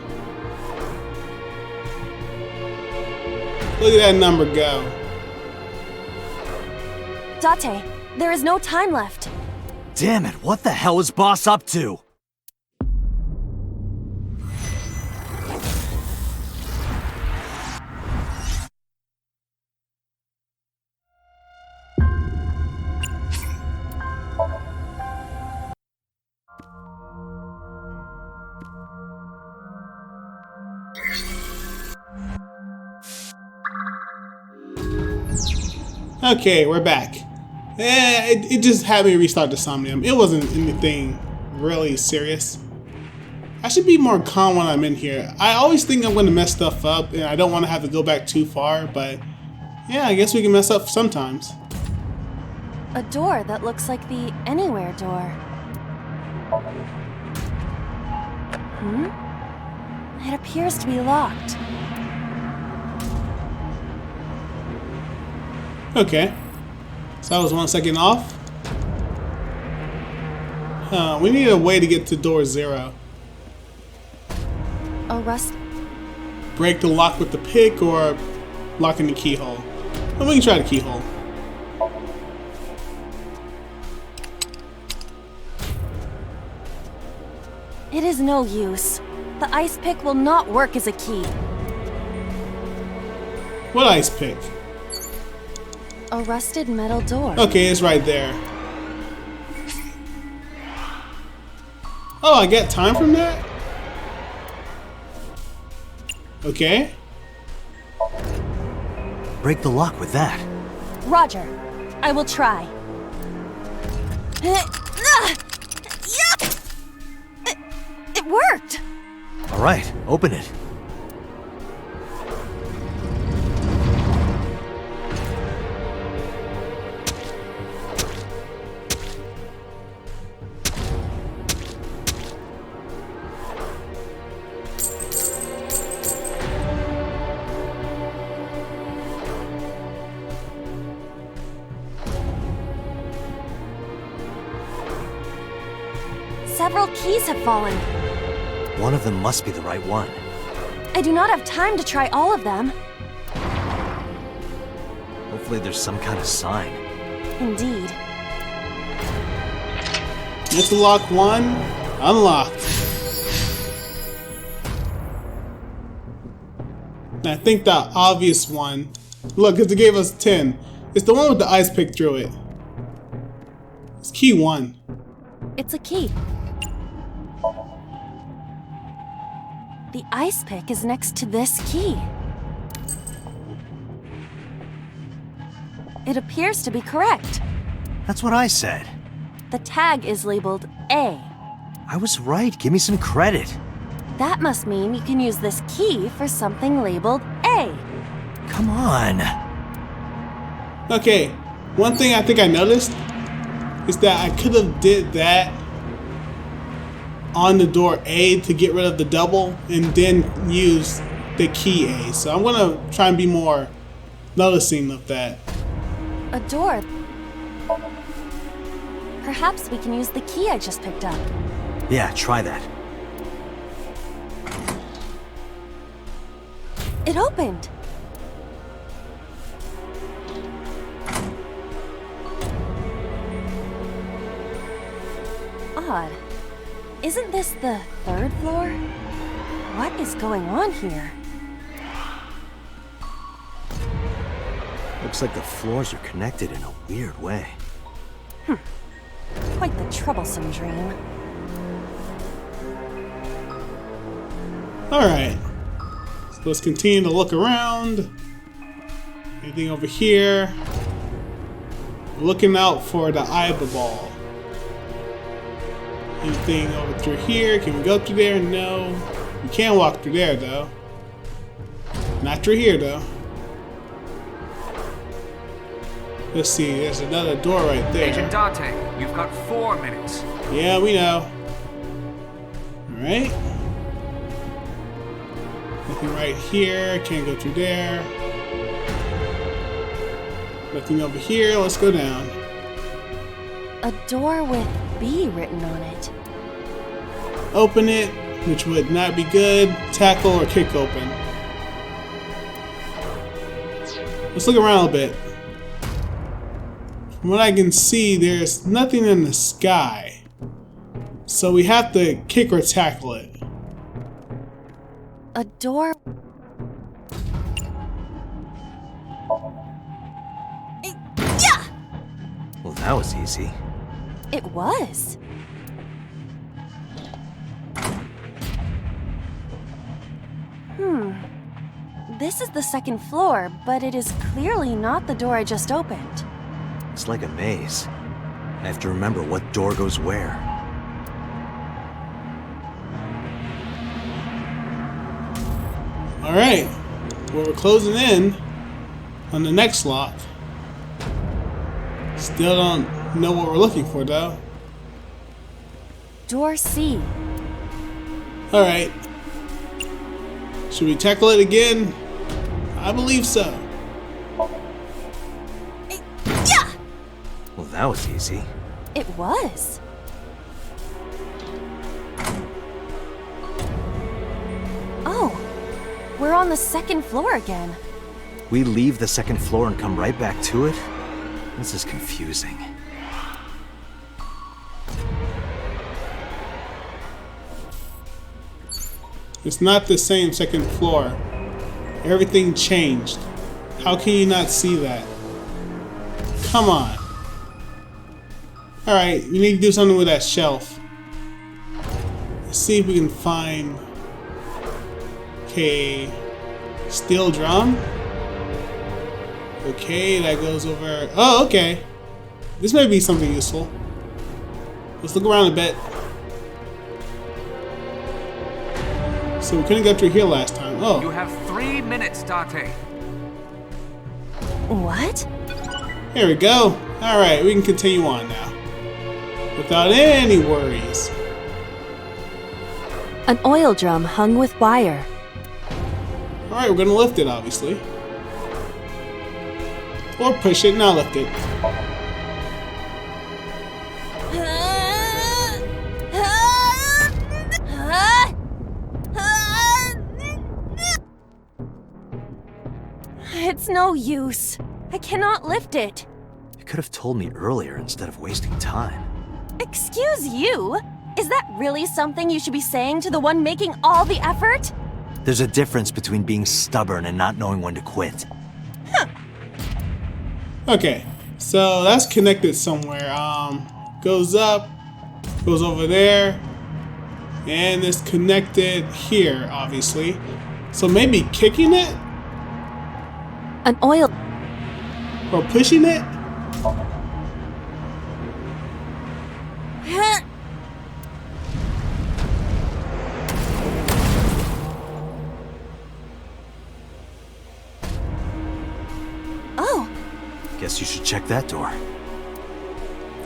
Look at that number go. Date, there is no time left. Damn it, what the hell is Boss up to? Okay, we're back. It just had me restart the Somnium. It wasn't anything really serious. I should be more calm when I'm in here. I always think I'm going to mess stuff up and I don't want to have to go back too far, but yeah, I guess we can mess up sometimes. A door that looks like the anywhere door. It appears to be locked. Okay, so that was 1 second off. We need a way to get to door 0. A rust. Break the lock with the pick or lock in the keyhole. Well, we can try the keyhole. It is no use. The ice pick will not work as a key. What ice pick? A rusted metal door. Okay, it's right there. Oh, I get time from that? Okay. Break the lock with that. Roger. I will try. It worked! Alright, open it. Several keys have fallen. One of them must be the right one. I do not have time to try all of them. Hopefully there's some kind of sign. Indeed. Let's lock 1. Unlocked. And I think the obvious one. Look, because it gave us 10. It's the one with the ice pick through it. It's key 1. It's a key. The ice pick is next to this key. It appears to be correct. That's what I said. The tag is labeled A. I was right, give me some credit. That must mean you can use this key for something labeled A. Come on. Okay, one thing I think I noticed is that I could have did that on the door A to get rid of the double and then use the key A. So I'm gonna try and be more noticing of that. A door. Perhaps we can use the key I just picked up. Yeah, try that. It opened. Odd. Isn't this the 3rd floor? What is going on here? Looks like the floors are connected in a weird way. Quite the troublesome dream. Alright. So let's continue to look around. Anything over here? Looking out for the eyeball. Anything over through here? Can we go through there? No. We can't walk through there though. Not through here though. Let's see, there's another door right there. Agent Date, you've got 4 minutes. Yeah, we know. Alright. Nothing right here. Can't go through there. Nothing over here. Let's go down. A door with B written on it. Open it, which would not be good. Tackle or kick open. Let's look around a bit. From what I can see, there's nothing in the sky. So we have to kick or tackle it. A door. Yeah! Well, that was easy. It was. This is the second floor, but it is clearly not the door I just opened. It's like a maze. I have to remember what door goes where. Alright. Well, we're closing in on the next lock. Still don't know what we're looking for though. Door C. Alright. Should we tackle it again? I believe so. Yeah! Well, that was easy. It was. Oh, we're on the second floor again. We leave the second floor and come right back to it? This is confusing. It's not the same second floor. Everything changed. How can you not see that? Come on. Alright, we need to do something with that shelf. Let's see if we can find... Okay... Steel drum? Okay, that goes over... Oh, okay. This may be something useful. Let's look around a bit. So we couldn't get through here last time. Oh. You have 3 minutes, Date. What? Here we go. Alright, we can continue on now. Without any worries. An oil drum hung with wire. Alright, we're gonna lift it, obviously. Or push it, now lift it. It's no use. I cannot lift it. You could have told me earlier instead of wasting time. Excuse you? Is that really something you should be saying to the one making all the effort? There's a difference between being stubborn and not knowing when to quit. Okay, so that's connected somewhere. Goes up, goes over there, and it's connected here, obviously. So maybe kicking it? An oil... Or pushing it? Oh. Guess you should check that door.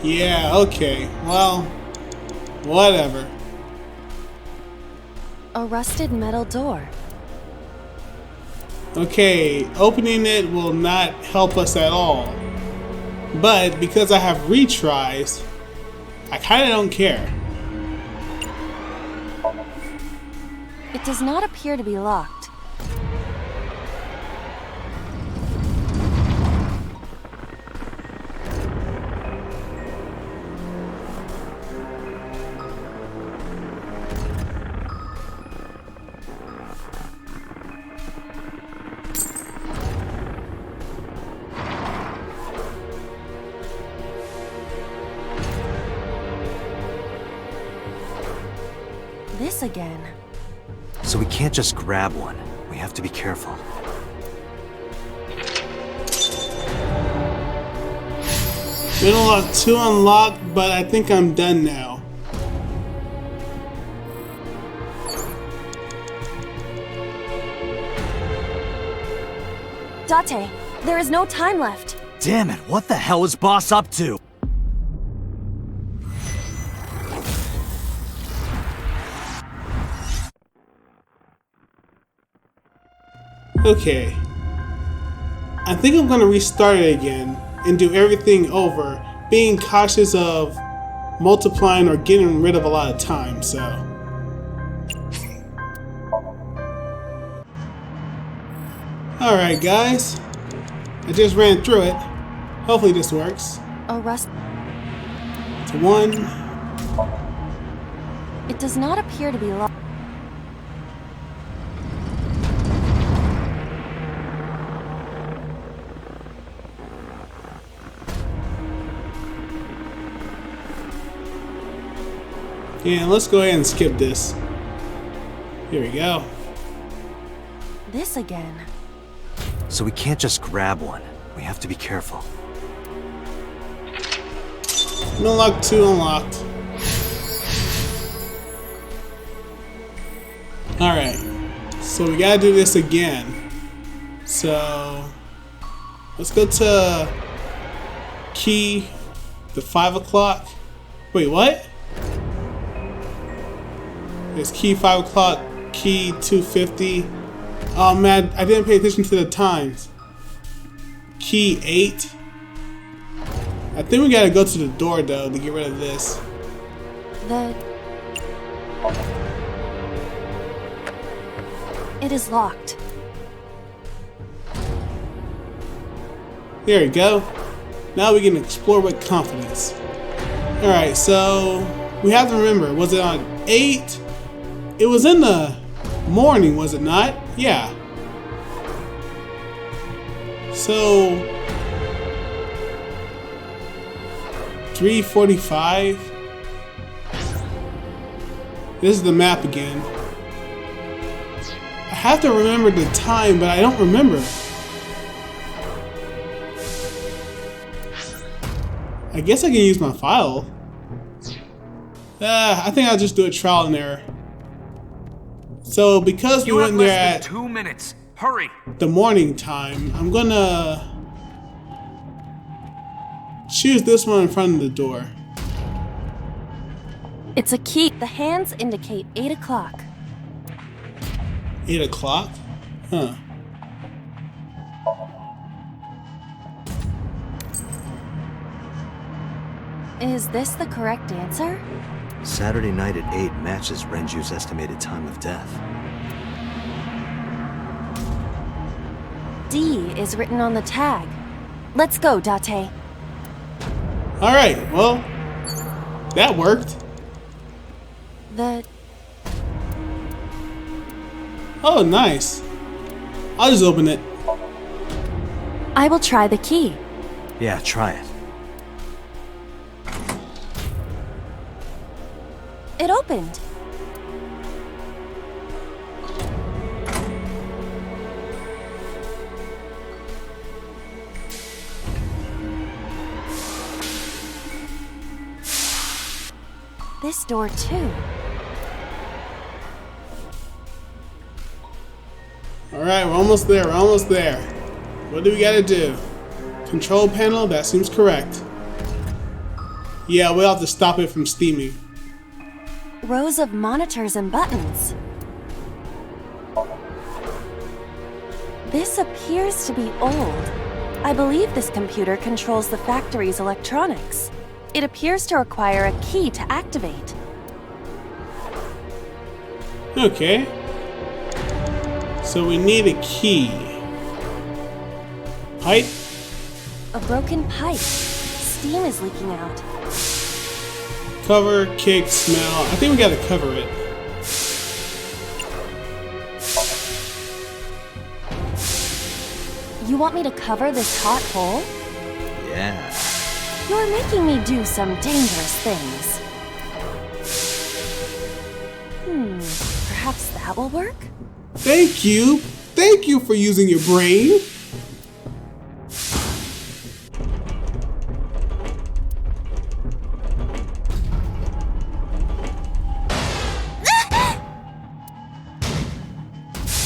Yeah, okay. Well, whatever. A rusted metal door. Okay, opening it will not help us at all. But because I have retries, I kinda don't care. It does not appear to be locked. This again. So we can't just grab one. We have to be careful. Middle lock 2 unlocked, but I think I'm done now. Date, there is no time left. Damn it, what the hell is Boss up to? Okay. I think I'm gonna restart it again and do everything over, being cautious of multiplying or getting rid of a lot of time, so. Alright guys, I just ran through it. Hopefully this works. Oh, Rust. To 1. It does not appear to be locked. Yeah, let's go ahead and skip this. Here we go. This again. So we can't just grab one. We have to be careful. Middle lock 2 unlocked. Alright. So we gotta do this again. So let's go to key the 5 o'clock. Wait, what? It's key 5 o'clock, key 250. Oh man, I didn't pay attention to the times. Key 8. I think we gotta go to the door though to get rid of this. It is locked. There we go. Now we can explore with confidence. Alright, so we have to remember, was it on 8? It was in the morning, was it not? Yeah. So 3:45. This is the map again. I have to remember the time, but I don't remember. I guess I can use my file. I think I'll just do a trial and error. So because we went there at 2 minutes. Hurry. the morning time, I'm gonna choose this one in front of the door. It's a key. The hands indicate 8 o'clock. 8 o'clock? Huh. Is this the correct answer? Saturday night at 8 matches Renju's estimated time of death. D is written on the tag. Let's go, Date. Alright, well, that worked. Oh, nice. I'll just open it. I will try the key. Yeah, try it. It opened. This door too. Alright, we're almost there, we're almost there. What do we gotta do? Control panel, that seems correct. Yeah, we'll have to stop it from steaming. Rows of monitors and buttons. This appears to be old. I believe this computer controls the factory's electronics. It appears to require a key to activate. Okay. So we need a key. Pipe? A broken pipe. Steam is leaking out. Cover, kick, smell. I think we gotta cover it. You want me to cover this hot hole? Yeah. You're making me do some dangerous things. Perhaps that will work? Thank you. Thank you for using your brain.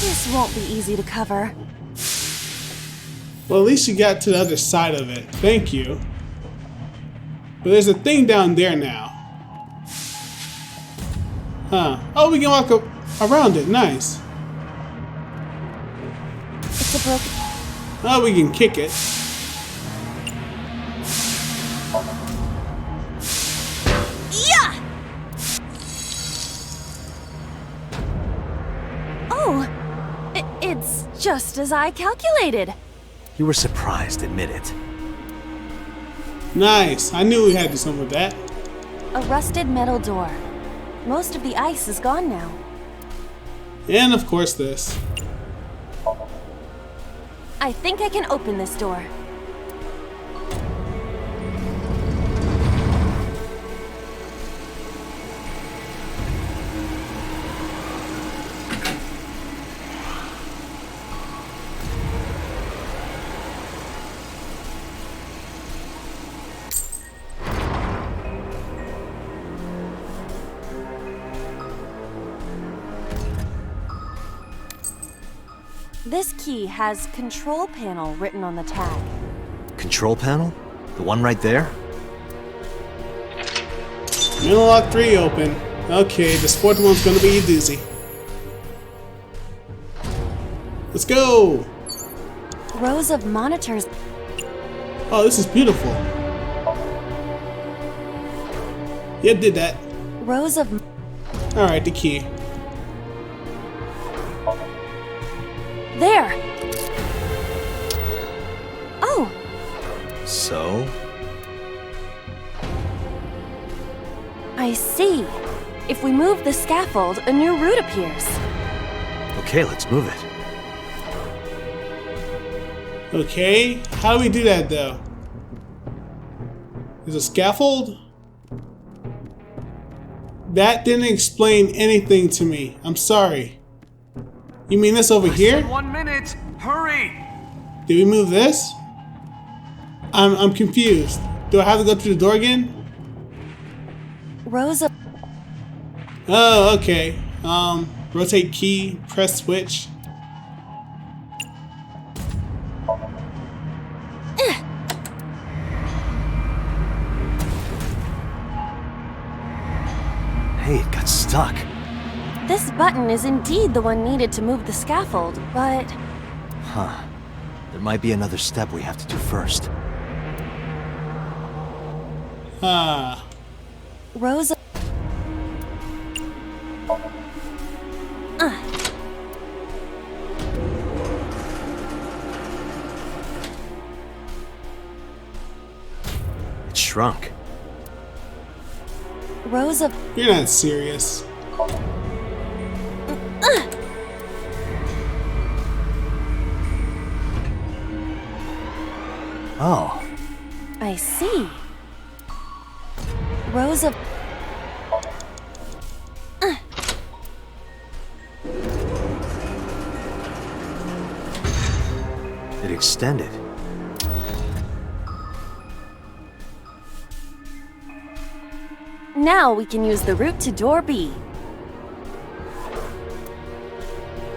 This won't be easy to cover. Well, at least you got to the other side of it. Thank you. But there's a thing down there now. Huh. Oh, we can walk around it. Nice. It's a broken... Oh, we can kick it. Yeah! Oh, it's just as I calculated. You were surprised, admit it. Nice. I knew we had to do something with that. A rusted metal door. Most of the ice is gone now. And of course this. I think I can open this door. This key has control panel written on the tag. Control panel? The one right there? Middle lock 3 open. Okay, this fourth one's gonna be a doozy. Let's go! Rows of monitors. Oh, this is beautiful. Yeah, did that. Rows of... Alright, the key. There! Oh! So? I see. If we move the scaffold, a new route appears. Okay, let's move it. Okay, how do we do that though? There's a scaffold? That didn't explain anything to me. I'm sorry. You mean this over here? 1 minute! Hurry! Did we move this? I'm confused. Do I have to go through the door again? Rows of... Oh, okay. Rotate key, press switch. Hey, it got stuck. This button is indeed the one needed to move the scaffold, but... Huh. There might be another step we have to do first. Ah. Rows of... It shrunk. Rows of... You're not serious. Oh. I see. Rows of... It extended. Now we can use the route to door B.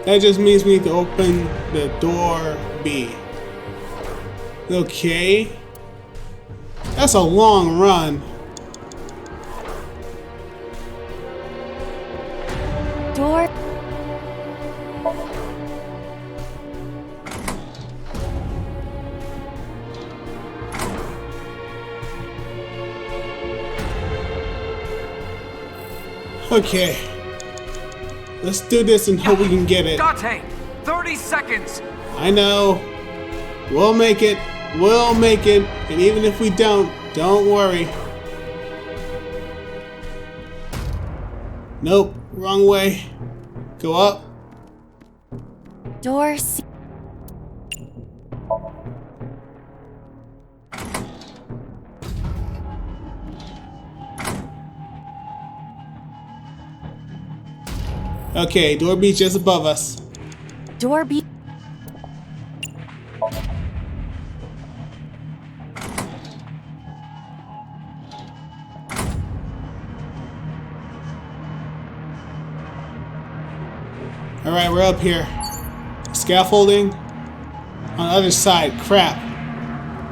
That just means we need to open the door B. Okay. That's a long run. Door... Okay. Let's do this and hope we can get it. Date! 30 seconds! I know. We'll make it. We'll make it. And even if we don't worry. Nope. Wrong way. Go up. Door C... Okay, door B just above us. Door B. Alright, we're up here. Scaffolding. On the other side. Crap.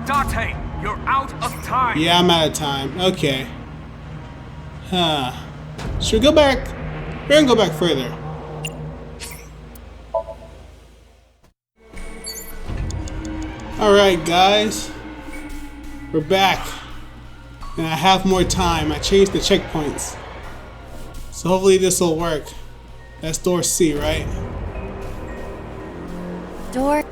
Date, you're out of time. Yeah, I'm out of time. Okay. Huh. Should we go back? We're gonna go back further. Alright, guys. We're back. And I have more time. I changed the checkpoints. So hopefully this will work. That's door C, right? Door.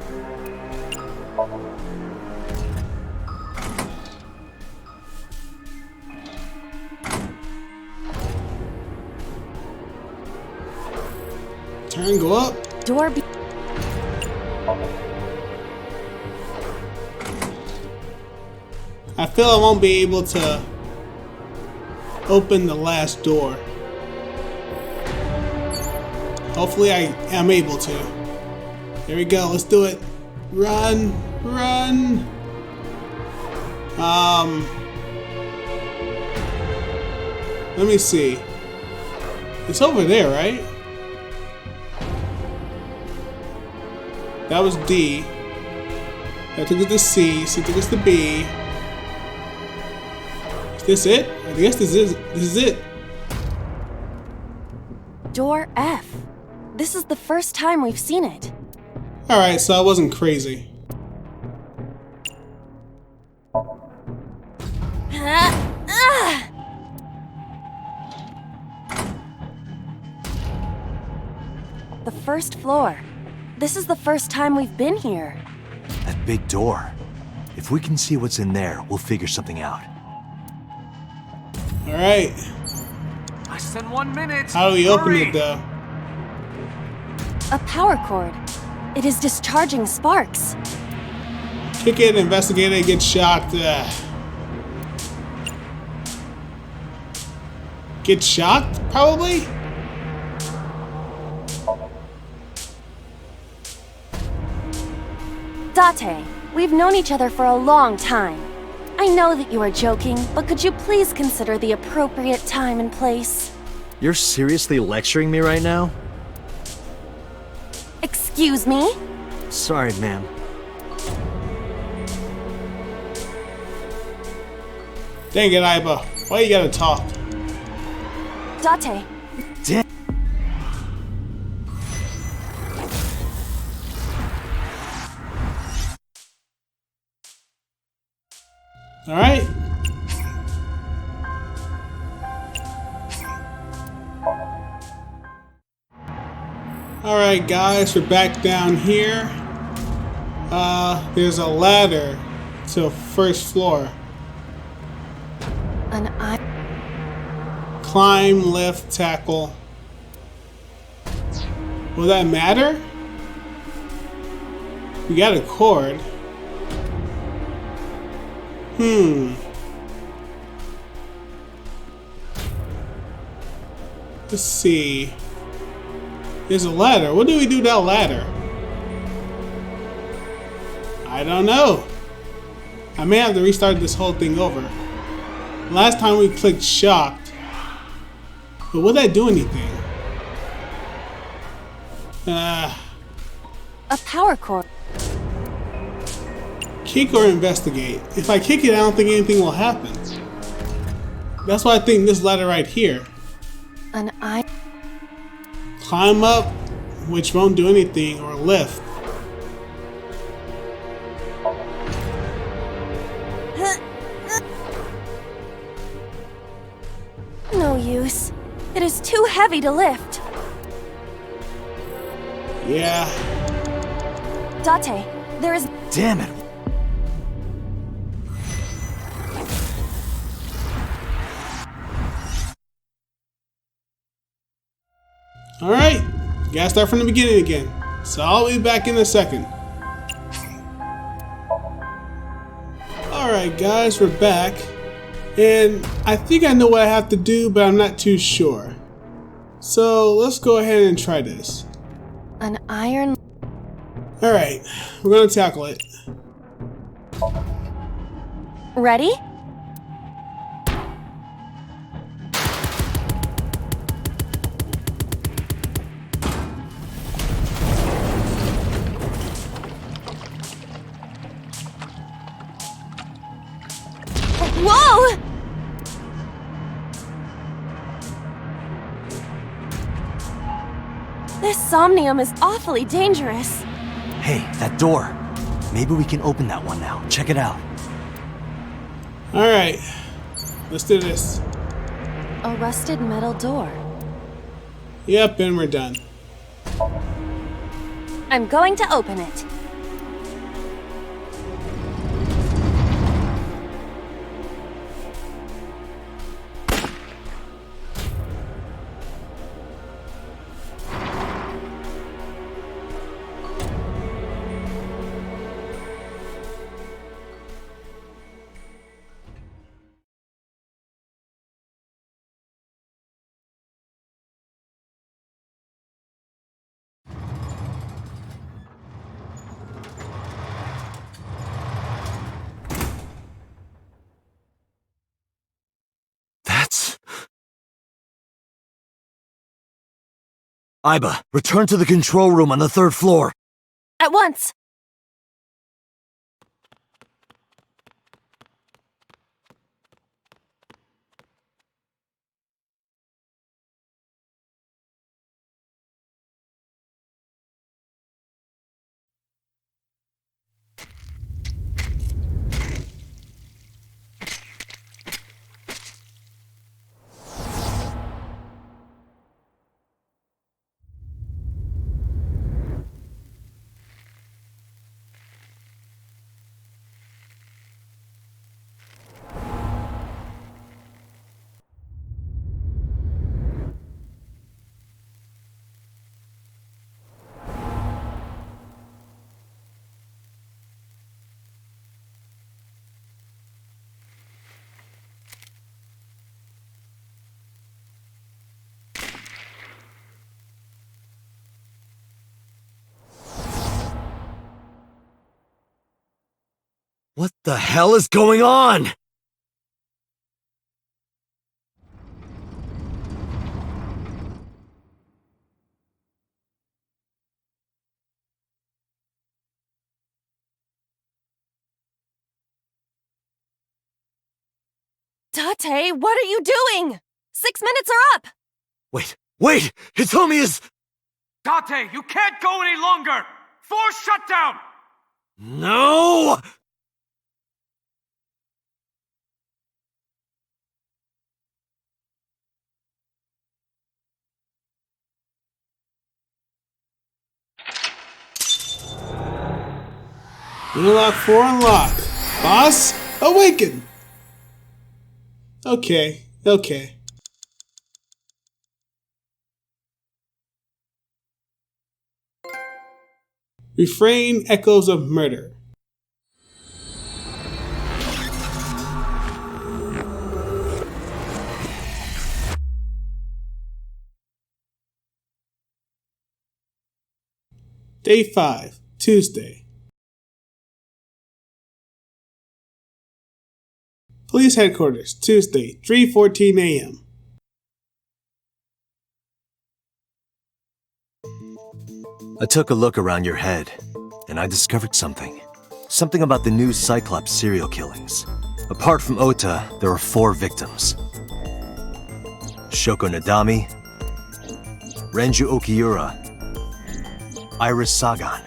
Turn, go up. Door B. I feel I won't be able to open the last door. Hopefully I am able to. Here we go, let's do it. Run, run. Let me see. It's over there, right? That was D. That took us to C. C took us to B. Is this it? I guess this is it. Door F. This is the first time we've seen it. Alright, so I wasn't crazy. The first floor. This is the first time we've been here. That big door. If we can see what's in there, we'll figure something out. Alright. Less than 1 minute. How do we open Hurry. it though? A power cord. It is discharging sparks. Kick it, investigate it, get shocked. Get shocked? Probably? Date, we've known each other for a long time. I know that you are joking, but could you please consider the appropriate time and place? You're seriously lecturing me right now? Excuse me? Sorry, ma'am. Dang it, Iba. Why you gotta talk? Date, Damn. Alright. Alright guys, we're back down here. There's a ladder to first floor. an eye. Climb, lift, tackle. Will that matter? We got a cord. Let's see. There's a ladder. What do we do with that ladder? I don't know. I may have to restart this whole thing over. Last time we clicked shocked. But would that do anything? A power cord. Kick or investigate. If I kick it, I don't think anything will happen. That's why I think this ladder right here. An eye. Climb up, which won't do anything, or lift. No use. It is too heavy to lift. Yeah. Date, there is. Damn it. Alright. Gotta start from the beginning again. So I'll be back in a second. Alright guys, we're back. And I think I know what I have to do, but I'm not too sure. So let's go ahead and try this. An iron... Alright, we're gonna tackle it. Ready? Whoa! This Somnium is awfully dangerous. Hey, that door. Maybe we can open that one now. Check it out. Alright, let's do this. A rusted metal door. Yep, and we're done. I'm going to open it. Iba, return to the control room on the 3rd floor. At once! What the hell is going on? Tate, what are you doing? 6 minutes are up! Wait! Hitomi is... Tate, you can't go any longer! Force shutdown! No! Unlock 4 unlock. Boss, awaken! Okay. Refrain echoes of murder. Day 5, Tuesday. Police Headquarters, Tuesday, 3:14 a.m. I took a look around your head, and I discovered something. Something about the new Cyclops serial killings. Apart from Ota, there are 4 victims. Shoko Nadami, Renju Okiura, Iris Sagan,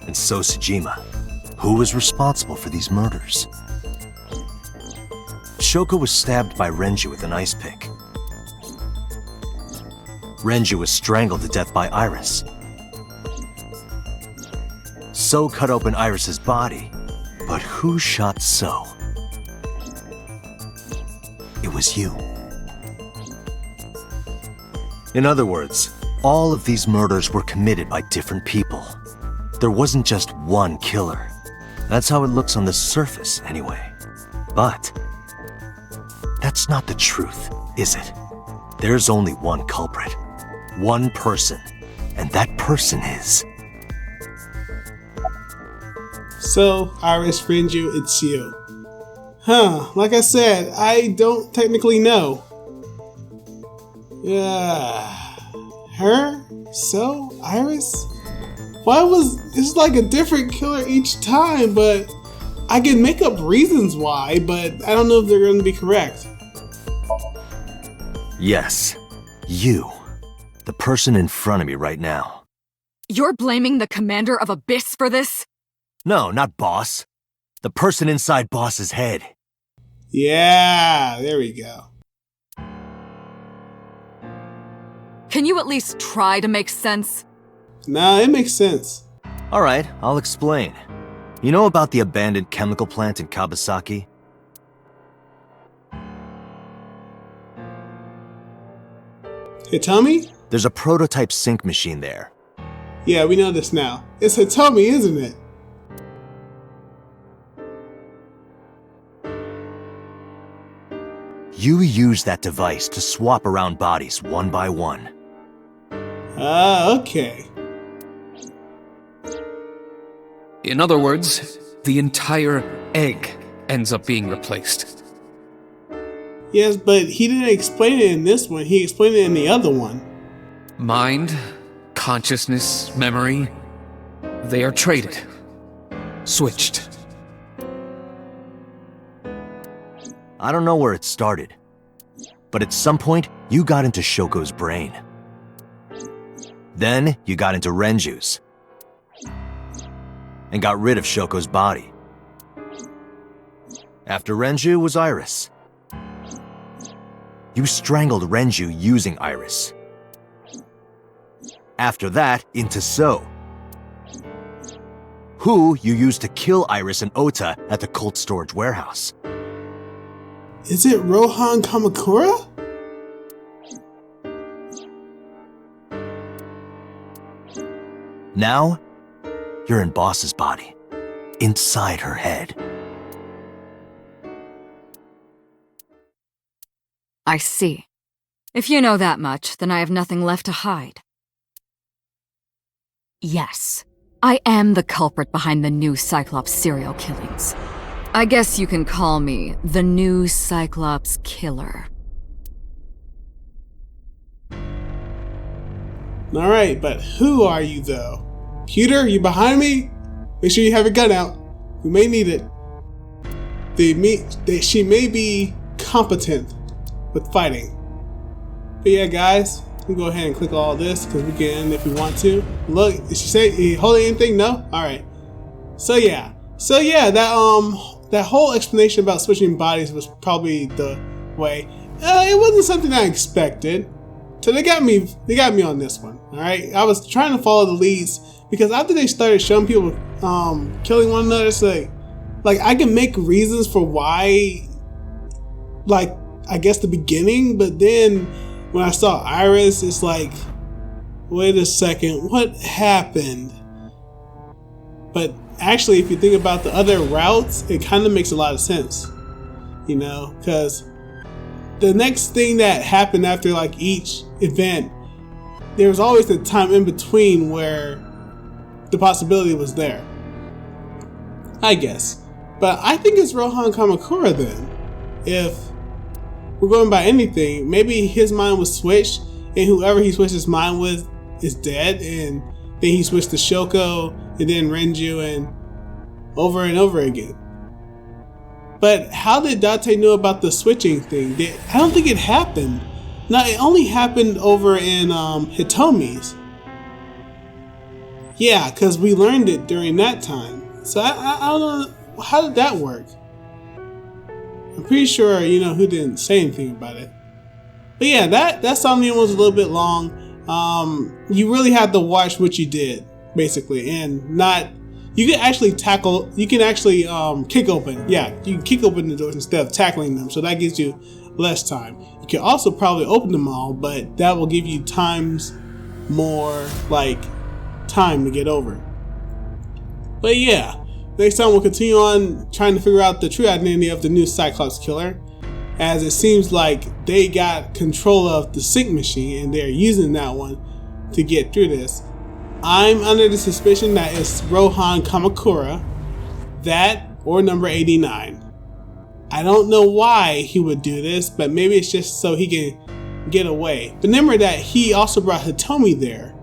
and So Sejima. Who was responsible for these murders? Shoko was stabbed by Renju with an ice pick. Renju was strangled to death by Iris. So cut open Iris's body, but who shot So? It was you. In other words, all of these murders were committed by different people. There wasn't just one killer. That's how it looks on the surface, anyway. But that's not the truth, is it? There's only one culprit. One person. And that person is... So, Iris, Renju, it's you. Huh, like I said, I don't technically know. Her? So, Iris? It's like a different killer each time, but I can make up reasons why, but I don't know if they're going to be correct. Yes, you. The person in front of me right now. You're blaming the commander of Abyss for this? No, not Boss. The person inside Boss's head. Yeah, there we go. Can you at least try to make sense? Nah, it makes sense. Alright, I'll explain. You know about the abandoned chemical plant in Kawasaki? Hitomi? There's a prototype sync machine there. Yeah, we know this now. It's Hitomi, isn't it? You use that device to swap around bodies one by one. Ah, okay. In other words, the entire egg ends up being replaced. Yes, but he didn't explain it in this one. He explained it in the other one. Mind, consciousness, memory, they are traded. Switched. I don't know where it started, but at some point, you got into Shoko's brain. Then, you got into Renju's. And got rid of Shoko's body. After Renju was Iris. You strangled Renju using Iris. After that, into So. Who you used to kill Iris and Ota at the cold storage warehouse. Is it Rohan Kamakura? Now, you're in Boss's body. Inside her head. I see. If you know that much, then I have nothing left to hide. Yes, I am the culprit behind the new Cyclops serial killings. I guess you can call me the new Cyclops killer. Alright, but who are you though? Peter, you behind me? Make sure you have your gun out. We may need it. She may be competent with fighting. But yeah, guys, we go ahead and click all this because we can if we want to. Look, did she say holding anything? No? Alright. So yeah, that whole explanation about switching bodies was probably the way. It wasn't something I expected. So they got me on this one. Alright. I was trying to follow the leads because after they started showing people killing one another, it's like I can make reasons for why, like I guess the beginning, but then when I saw Iris, it's like, wait a second, what happened? But actually, if you think about the other routes, it kind of makes a lot of sense, you know, because the next thing that happened after like each event, there was always a time in between where the possibility was there, I guess. But I think it's Rohan Kamakura then. If we're going by anything, maybe his mind was switched and whoever he switched his mind with is dead, and then he switched to Shoko and then Renju and over again. But how did Date know about the switching thing? I don't think it happened. No, it only happened over in Hitomi's. Yeah, because we learned it during that time. So I don't know, how did that work? I'm pretty sure, you know, who didn't say anything about it. But yeah, that Somnium was a little bit long. You really had to watch what you did, basically, and not... You can actually kick open. Yeah, you can kick open the doors instead of tackling them, so that gives you less time. You can also probably open them all, but that will give you times more, like, time to get over. But yeah, next time we'll continue on trying to figure out the true identity of the new Cyclops killer. as it seems like they got control of the sync machine and they're using that one to get through this. I'm under the suspicion that it's Rohan Kamakura, that or number 89. I don't know why he would do this, but maybe it's just so he can get away. But remember that he also brought Hitomi there.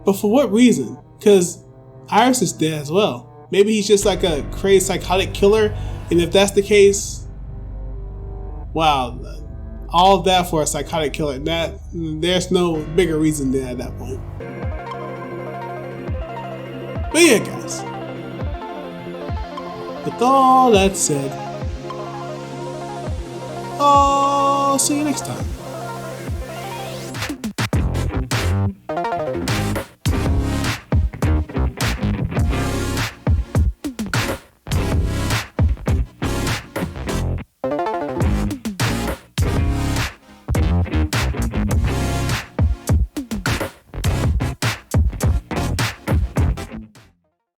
But for what reason? Because Iris is dead as well. Maybe he's just like a crazy psychotic killer, and if that's the case, wow, all of that for a psychotic killer, that there's no bigger reason than at that point. But yeah, guys, with all that said, I'll see you next time.